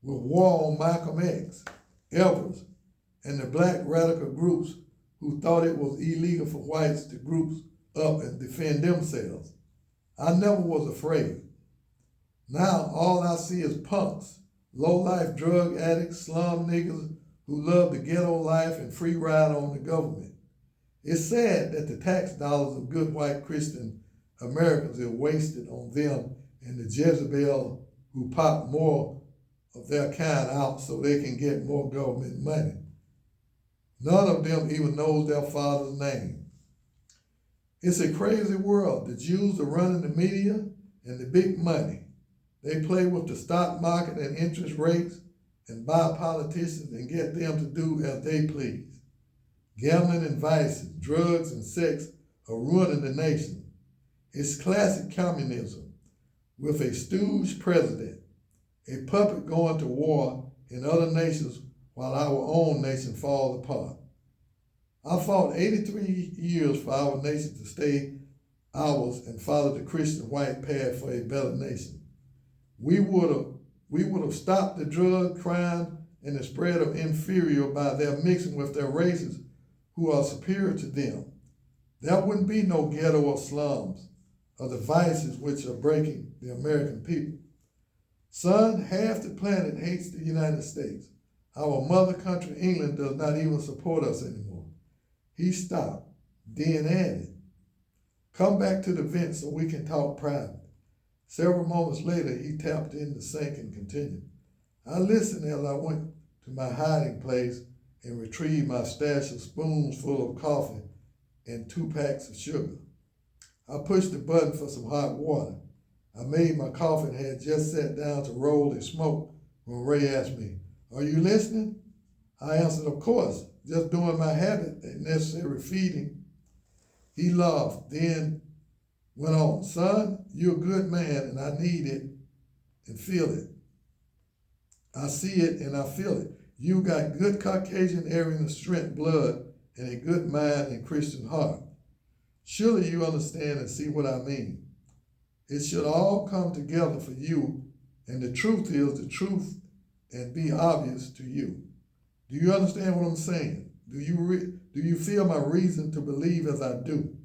with war on Malcolm X, Evers, and the black radical groups who thought it was illegal for whites to group up and defend themselves. I never was afraid. Now all I see is punks, low-life drug addicts, slum niggas who love the ghetto life and free ride on the government. It's sad that the tax dollars of good white Christian Americans are wasted on them and the Jezebel who pop more of their kind out so they can get more government money. None of them even knows their father's name. It's a crazy world. The Jews are running the media and the big money. They play with the stock market and interest rates and buy politicians and get them to do as they please. Gambling and vices, drugs and sex are ruining the nation. It's classic communism with a stooge president, a puppet going to war in other nations while our own nation falls apart. I fought 83 years for our nation to stay ours and follow the Christian white path for a better nation. We would have stopped the drug crime and the spread of inferior by their mixing with their races who are superior to them. There wouldn't be no ghetto or slums or the vices which are breaking the American people. Son, half the planet hates the United States. Our mother country, England, does not even support us anymore. He stopped, then added, "Come back to the vent so we can talk private." Several moments later, he tapped in the sink and continued. I listened as I went to my hiding place and retrieved my stash of spoons full of coffee and 2 packs of sugar. I pushed the button for some hot water. I made my coffee and had just sat down to roll a smoke when Ray asked me, "Are you listening?" I answered, "Of course, just doing my habit and necessary feeding." He laughed, then went on, "Son, you're a good man and I need it and feel it. I see it and I feel it. You got good Caucasian Aryan strength blood and a good mind and Christian heart. Surely you understand and see what I mean. It should all come together for you, and the truth is the truth and be obvious to you. Do you understand what I'm saying? Do you feel my reason to believe as I do?"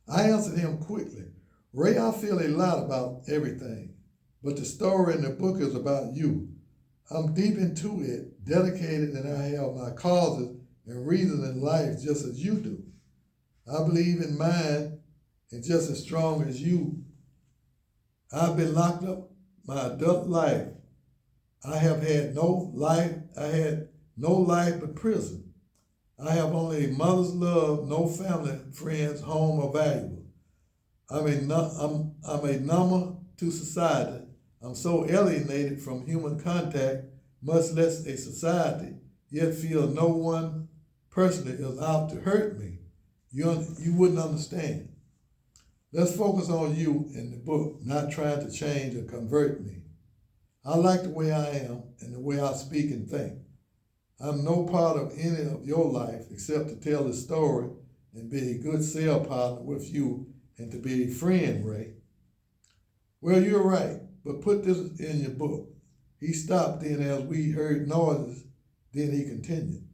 I answered him quickly, "Ray, I feel a lot about everything, but the story in the book is about you. I'm deep into it, dedicated, and I have my causes and reasons in life just as you do. I believe in mine and just as strong as you. I've been locked up my adult life. I had no life but prison. I have only a mother's love, no family, friends, home, or valuables. I'm a number to society. I'm so alienated from human contact, much less a society, yet feel no one personally is out to hurt me. You wouldn't understand. Let's focus on you in the book, not trying to change or convert me. I like the way I am and the way I speak and think. I'm no part of any of your life except to tell the story and be a good sale partner with you and to be a friend, Ray." "Well, you're right, but put this in your book." He stopped then as we heard noises, then he continued.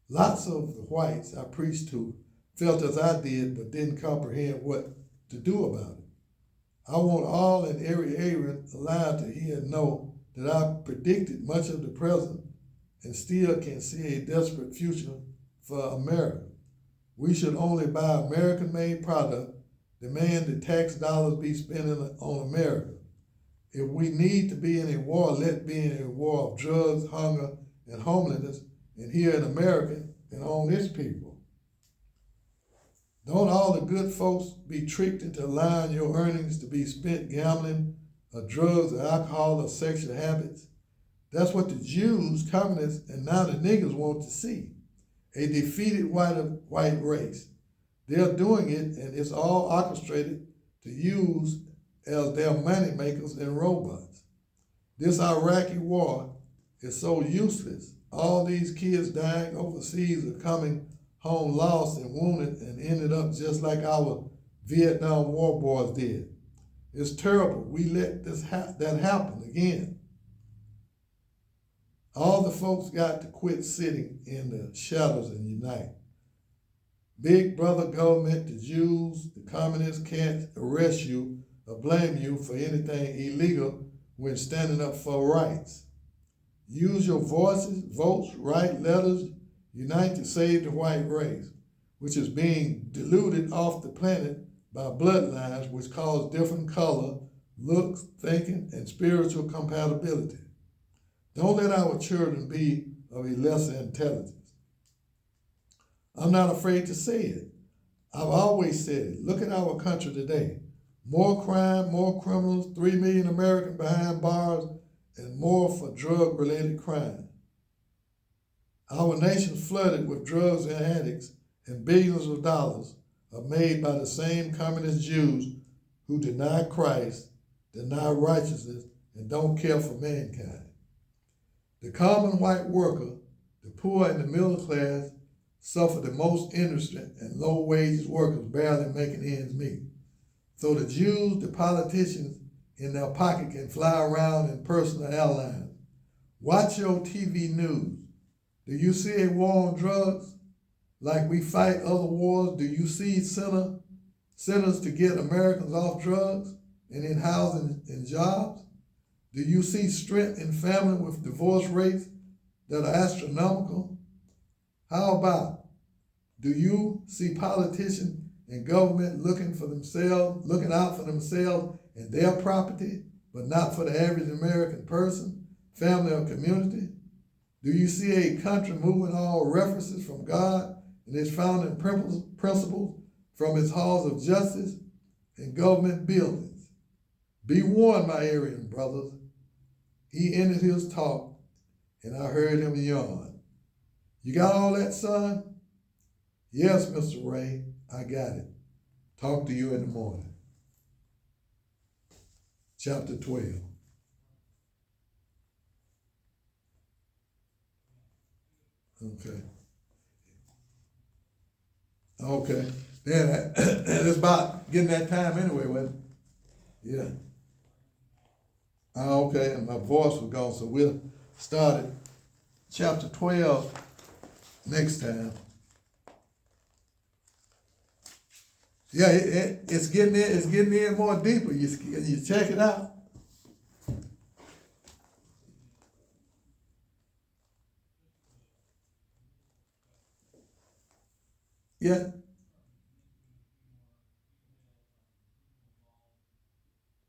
"Lots of the whites I preached to felt as I did but didn't comprehend what to do about it. I want all and every Aryan alive to hear and know that I predicted much of the present and still can see a desperate future for America. We should only buy American-made product, demand the tax dollars be spent on America. If we need to be in a war, let be in a war of drugs, hunger, and homelessness, and here in America and on its people. Don't all the good folks be tricked into allowing your earnings to be spent gambling or drugs or alcohol or sexual habits? That's what the Jews, communists, and now the niggers want to see. A defeated white race. They're doing it, and it's all orchestrated to use as their money makers and robots. This Iraqi war is so useless. All these kids dying overseas are coming home lost and wounded and ended up just like our Vietnam War boys did. It's terrible. We let that happen again. All the folks got to quit sitting in the shadows and unite. Big brother government, the Jews, the communists can't arrest you or blame you for anything illegal when standing up for rights. Use your voices, votes, write letters, unite to save the white race, which is being diluted off the planet by bloodlines which cause different color, looks, thinking, and spiritual compatibility. Don't let our children be of a lesser intelligence. I'm not afraid to say it. I've always said it. Look at our country today. More crime, more criminals, 3 million Americans behind bars, and more for drug-related crime. Our nation's flooded with drugs and addicts, and billions of dollars are made by the same communist Jews who deny Christ, deny righteousness, and don't care for mankind. The common white worker, the poor and the middle class, suffer the most industry and low-wage workers barely making ends meet. So the Jews, the politicians in their pocket can fly around in personal airlines. Watch your TV news. Do you see a war on drugs? Like we fight other wars, do you see centers to get Americans off drugs and in housing and jobs? Do you see strength in family with divorce rates that are astronomical? How about, do you see politicians and government looking out for themselves and their property, but not for the average American person, family, or community? Do you see a country moving all references from God and its founding principles from its halls of justice and government buildings? Be warned, my Aryan brothers. He ended his talk, and I heard him yawn. You got all that, son? Yes, Mr. Ray, I got it. Talk to you in the morning. Chapter 12. Okay. Then it's about getting that time anyway, wasn't it? Yeah. Okay, and my voice was gone, so we'll start at chapter 12 next time. Yeah, it's getting in more deeper. You check it out. Yeah.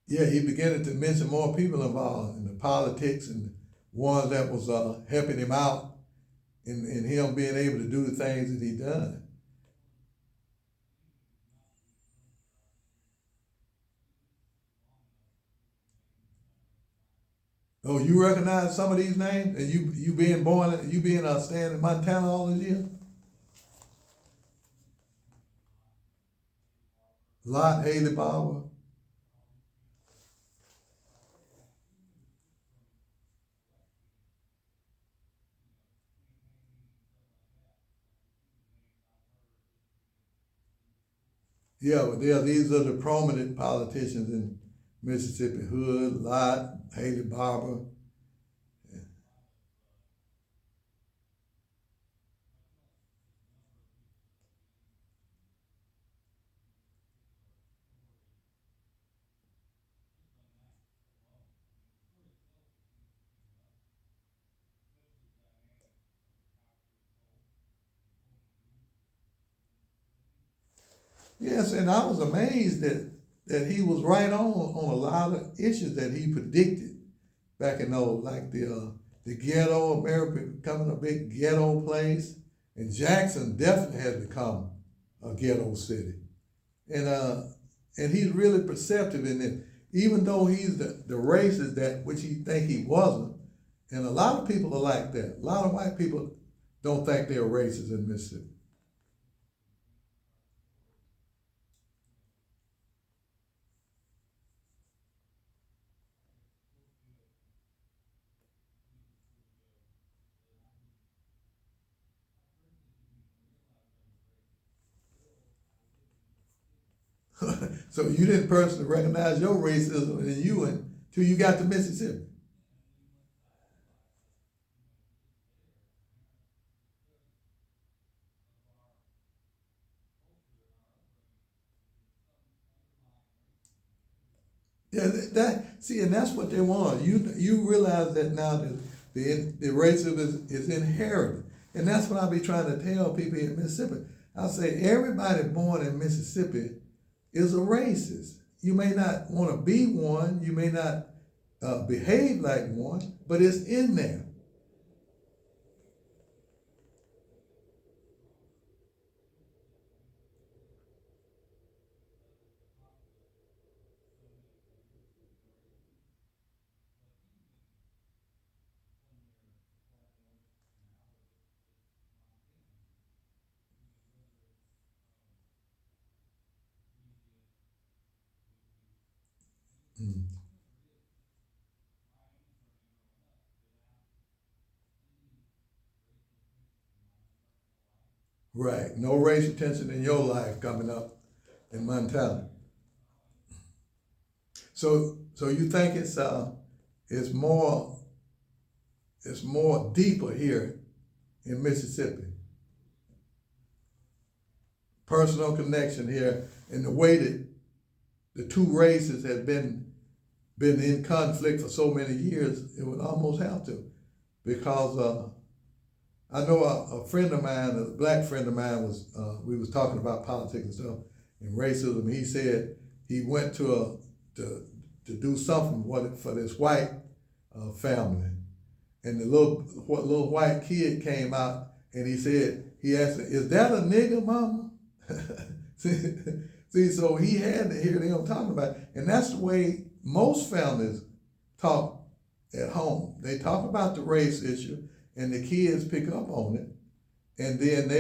Yeah, he began to mention more people involved in the politics and ones that was helping him out in him being able to do the things that he done. Oh, you recognize some of these names, and you being born, you being staying in Montana all these years. Lot, Haley Barber. Yeah, but these are the prominent politicians in Mississippi: Hood, Lot, Haley Barber. Yes, and I was amazed that he was right on a lot of issues that he predicted back in those, like the ghetto, America becoming a big ghetto place, and Jackson definitely has become a ghetto city, and and he's really perceptive in it, even though he's the racist that which he think he wasn't, and a lot of people are like that. A lot of white people don't think they're racist in Mississippi. So you didn't personally recognize your racism in you until you got to Mississippi. Yeah, see, and that's what they want. You realize that now that the racism is inherited, and that's what I be trying to tell people in Mississippi. I say everybody born in Mississippi is a racist. You may not want to be one, you may not behave like one, but it's in there. Mm. Right. No racial tension in your life coming up in Montana. So you think it's more it's more deeper here in Mississippi. Personal connection here, and the way that the two races have been in conflict for so many years, it would almost have to, because I know a friend of mine, a black friend of mine, was we was talking about politics and stuff and racism. He said he went to do something for this white family, and the little white kid came out and he said, he asked, "Is that a nigger, mama?" see, so he had to hear them talking about it. And that's the way most families talk at home. They talk about the race issue, and the kids pick up on it, and then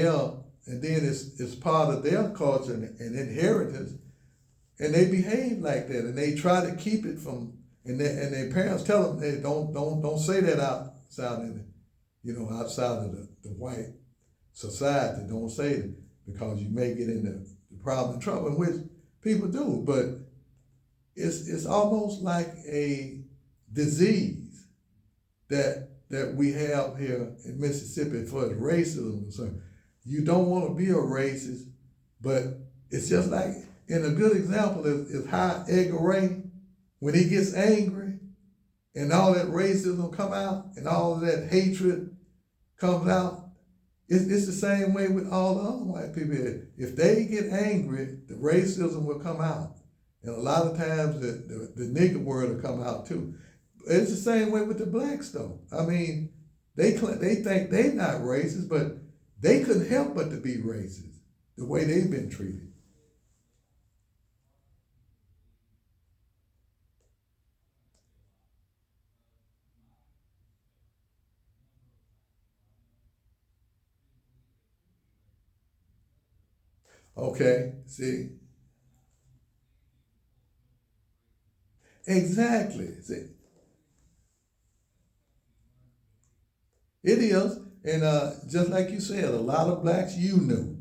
it's part of their culture and inheritance, and they behave like that, and they try to keep it from, and their parents tell them, "Hey, don't say that outside in outside of the white society. Don't say it because you may get into the problem and trouble," which people do. But it's almost like a disease that we have here in Mississippi for racism concerned. You don't want to be a racist, but it's just like, and a good example is how Edgar Ray, when he gets angry and all that racism come out and all of that hatred comes out, it's the same way with all the other white people. If they get angry, the racism will come out. And a lot of times the nigger word will come out too. It's the same way with the blacks though. I mean, they think they not racist, but they couldn't help but to be racist the way they've been treated. Okay, see, exactly. See, it is, and just like you said, a lot of blacks you knew,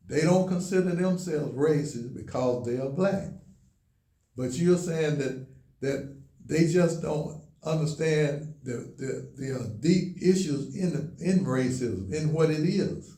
they don't consider themselves racist because they are black. But you're saying that they just don't understand the deep issues in racism, in what it is.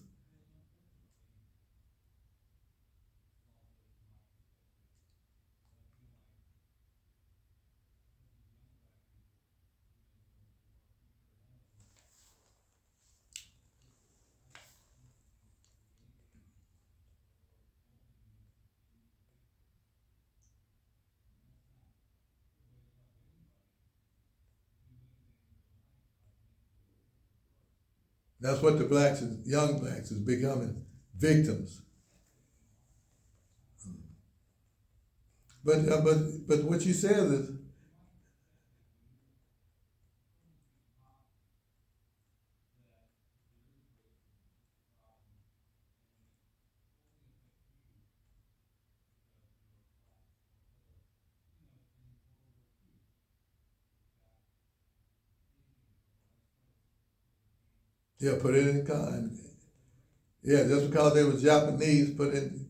That's what the young blacks is becoming, victims. But what you said is, yeah, put it in kind. Yeah, just because they was Japanese, put in.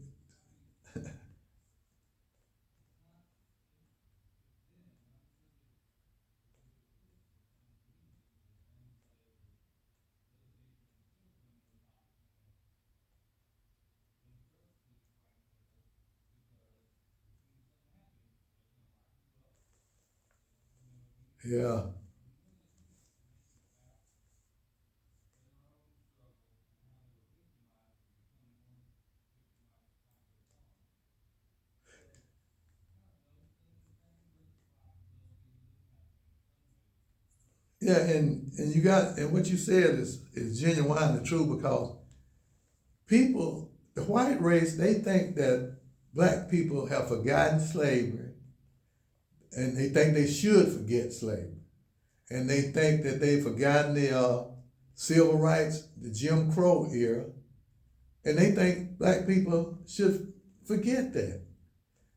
Yeah. Yeah, and you got and what you said is genuine and true because people, the white race, they think that black people have forgotten slavery and they think they should forget slavery. And they think that they've forgotten the civil rights, the Jim Crow era, and they think black people should forget that.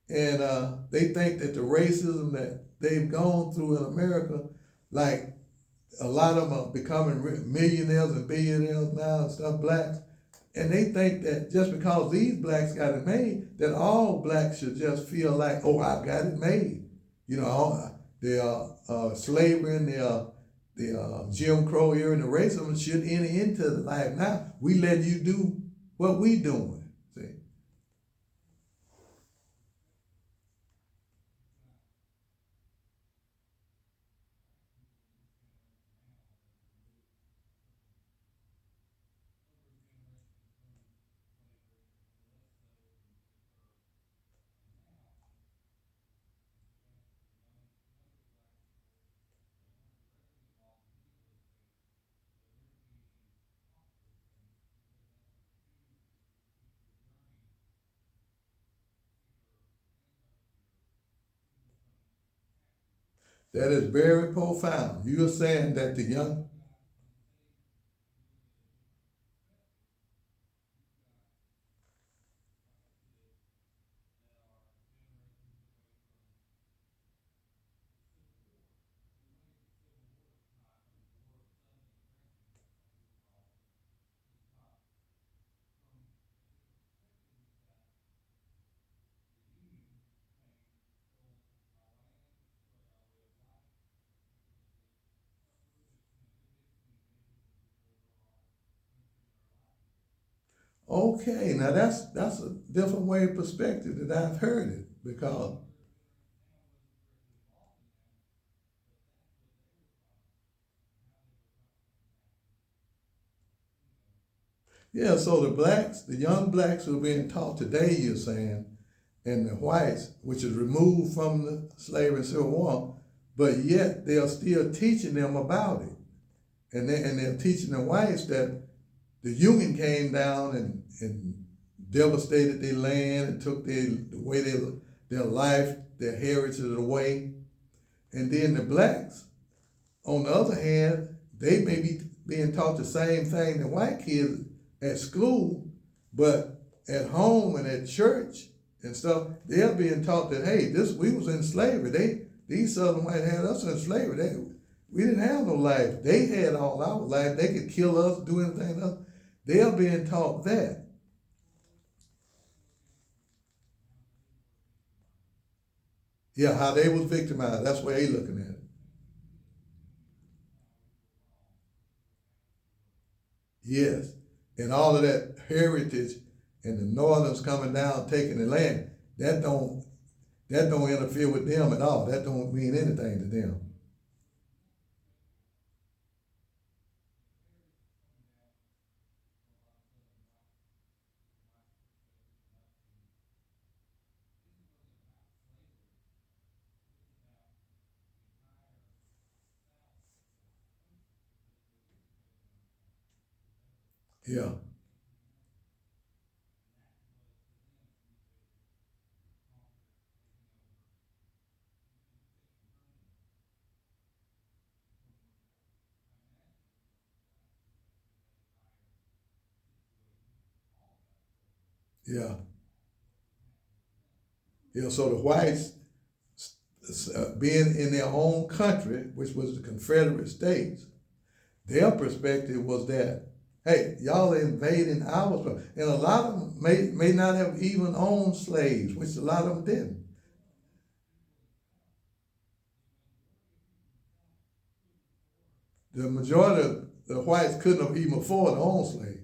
And they think that the racism that they've gone through in America, like a lot of them are becoming millionaires and billionaires now and stuff, blacks, and they think that just because these blacks got it made, that all blacks should just feel like, oh, I got it made. You know, the slavery and the Jim Crow era and the racism should enter into the life. Now we let you do what we doing. See, that is very profound. You're saying that the young, okay, now that's a different way of perspective that I've heard it because yeah, so the blacks, the young blacks who are being taught today, you're saying, and the whites, which is removed from the slavery and civil war, but yet they are still teaching them about it. And they're teaching the whites that the Union came down and devastated their land and took away their life, their heritage away. And then the blacks, on the other hand, they may be being taught the same thing that white kids at school, but at home and at church and stuff, they're being taught that hey, this we was in slavery. These Southern white had us in slavery. We didn't have no life. They had all our life. They could kill us, do anything else. They're being taught that. Yeah, how they was victimized. That's where they looking at it. Yes. And all of that heritage and the northerners coming down taking the land, that don't that don't interfere with them at all. That don't mean anything to them. Yeah. Yeah. Yeah. So the whites being in their own country, which was the Confederate States, their perspective was that, hey, y'all are invading our stuff. And a lot of them may not have even owned slaves, which a lot of them didn't. The majority of the whites couldn't have even afford to own slaves.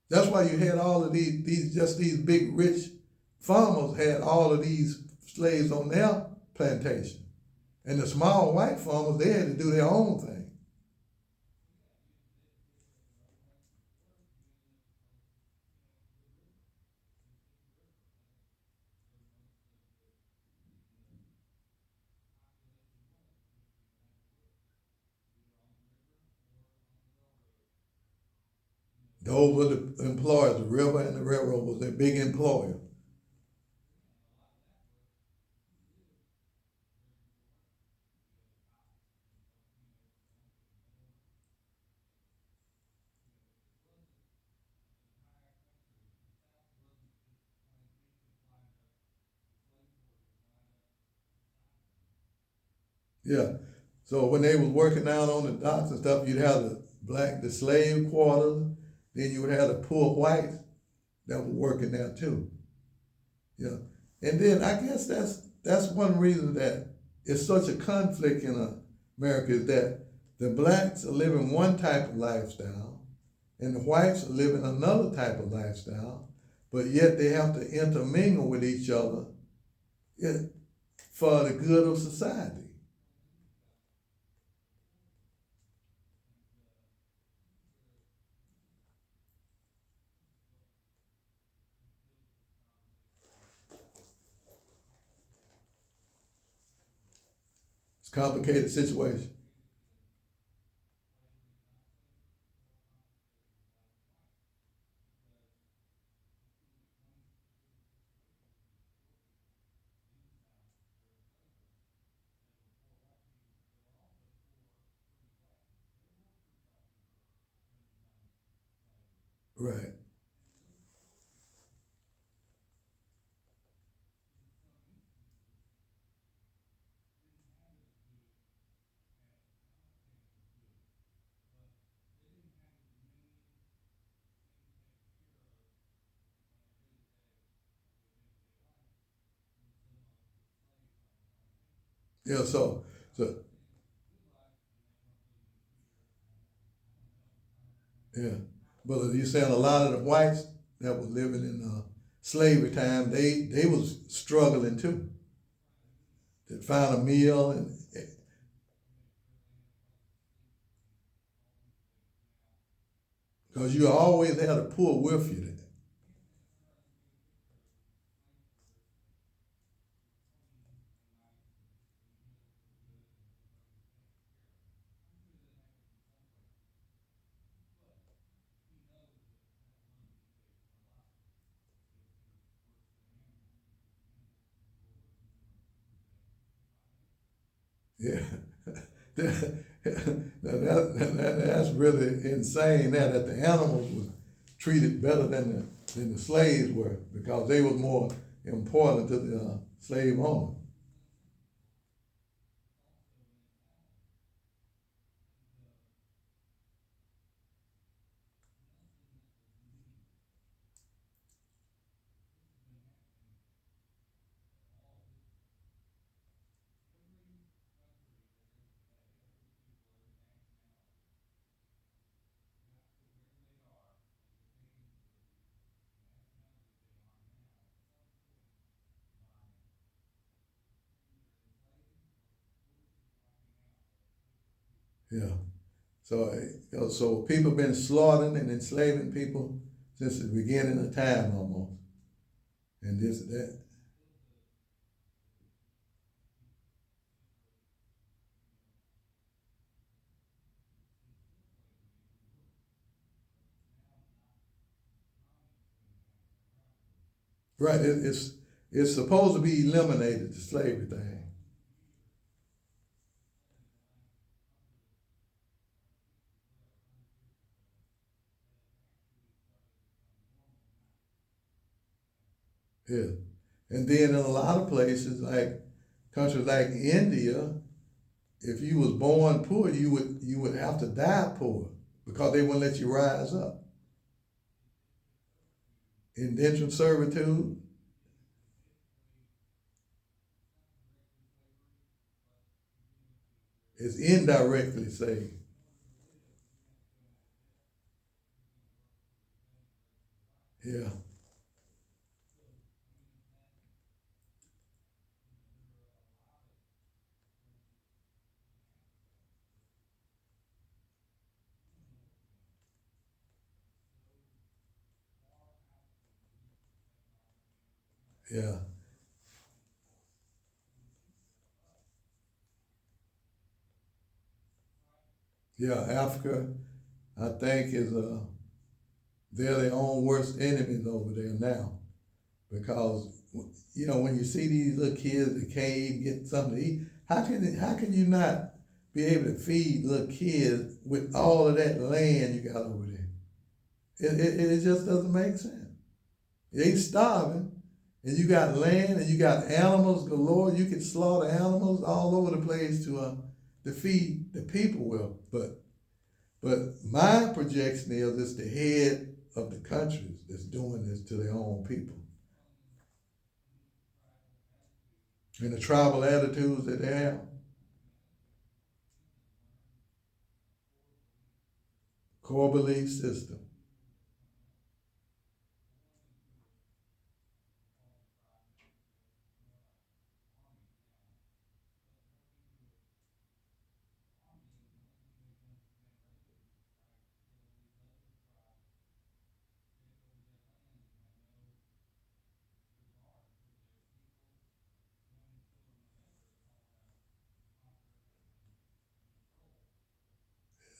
That's why you had all of these big rich farmers had all of these slaves on their plantation. And the small white farmers, they had to do their own thing. Those were the employers. The river and the railroad was their big employer. Yeah. So when they was working out on the docks and stuff, you'd have the slave quarters, then you would have the poor whites that were working there too. Yeah. And then I guess that's one reason that it's such a conflict in America is that the blacks are living one type of lifestyle and the whites are living another type of lifestyle, but yet they have to intermingle with each other, yeah, for the good of society. It's a complicated situation. Right. Yeah, so yeah. But you saying a lot of the whites that was living in slavery time, they was struggling too to find a meal and because you always had the poor with you. Yeah. That's really insane that the animals was treated better than the slaves were because they was more important to the slave owner. Yeah. So, so people been slaughtering and enslaving people since the beginning of time almost. And this that right. It's supposed to be eliminated, the slavery thing. Yeah. And then in a lot of places, like countries like India, if you was born poor, you would have to die poor because they wouldn't let you rise up. Indentured servitude is indirectly saved. Yeah. Yeah. Yeah, Africa, I think is they're their own worst enemies over there now, because when you see these little kids that can't even get something to eat, how can you not be able to feed little kids with all of that land you got over there? It just doesn't make sense. They starving, and you got land, and you got animals galore. You can slaughter animals all over the place to feed the people with. But my projection is it's the head of the countries that's doing this to their own people, and the tribal attitudes that they have. Core belief system.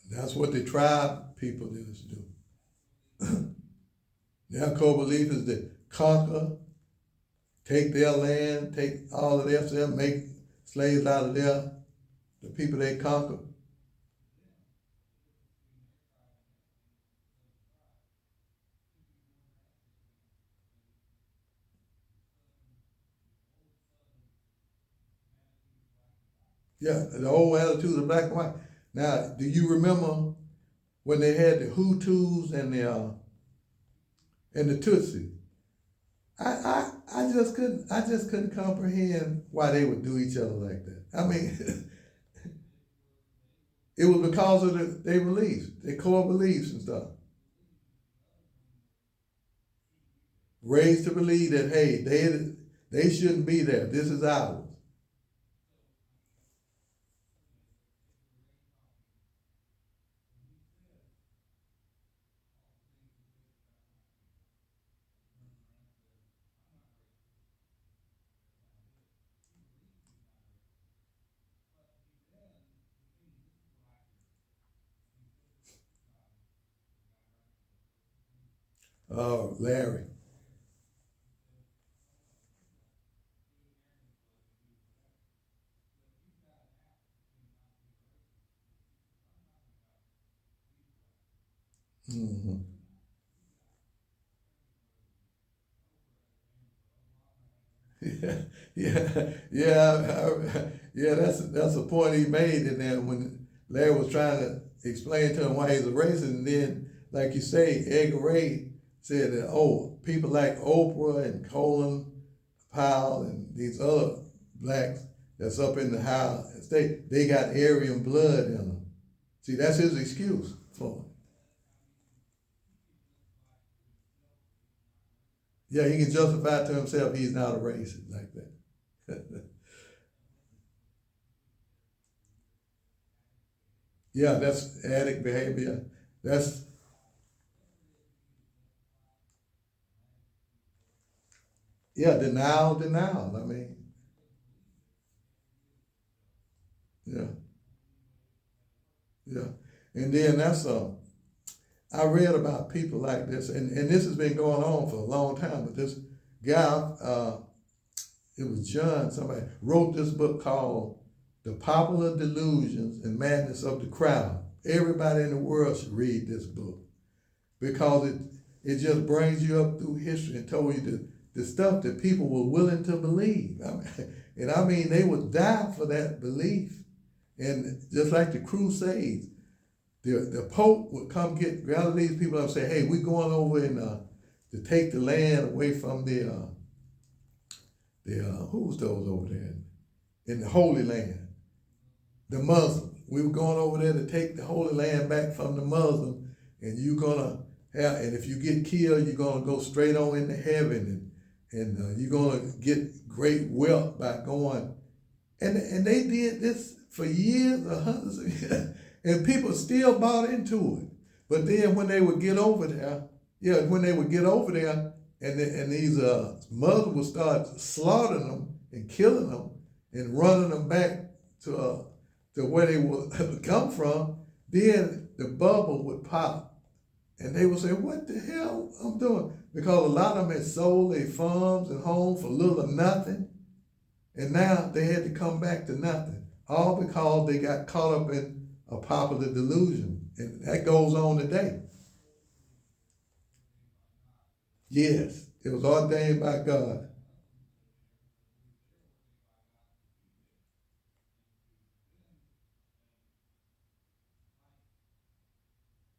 That's what the tribe people is do. Their core belief is to conquer, take their land, take all of their stuff, make slaves out of the people they conquer. Yeah, the old attitude of black and white. Now, do you remember when they had the Hutus and the Tutsis? I just couldn't comprehend why they would do each other like that. I mean, it was because of their beliefs, their core beliefs and stuff. Raised to believe that hey, they shouldn't be there. This is ours. Oh, Larry. Hmm. Yeah, yeah, yeah, yeah. That's a point he made in there when Larry was trying to explain to him why he's a racist, and then, like you say, Edgar Ray said that people like Oprah and Colin Powell and these other blacks that's up in the House they got Aryan blood in them. See, that's his excuse for it. Yeah, he can justify to himself he's not a racist like that. Yeah, that's addict behavior. That's yeah, denial. I mean, yeah, yeah. And then I read about people like this, and this has been going on for a long time. But this guy, it was John. Somebody wrote this book called "The Popular Delusions and Madness of the Crowd." Everybody in the world should read this book because it just brings you up through history and told you the stuff that people were willing to believe. And I mean, they would die for that belief. And just like the Crusades, the Pope would gather these people up and say, hey, we're going over to take the land away from who's those over there in the Holy Land, the Muslims. We were going over there to take the Holy Land back from the Muslims, and and if you get killed, you're gonna go straight on into heaven, and you're gonna get great wealth by going. And they did this for years or hundreds of years, and people still bought into it. But then when they would get over there, and these mothers would start slaughtering them and killing them and running them back to where they would come from. Then the bubble would pop, and they would say, "What the hell I'm doing?" Because a lot of them had sold their farms and homes for little or nothing, and now they had to come back to nothing, all because they got caught up in a popular delusion, and that goes on today. Yes, it was ordained by God.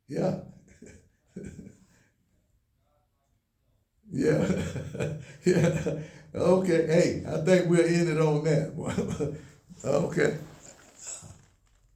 Yeah, yeah, yeah. Okay, hey, I think we'll end it on that. Okay.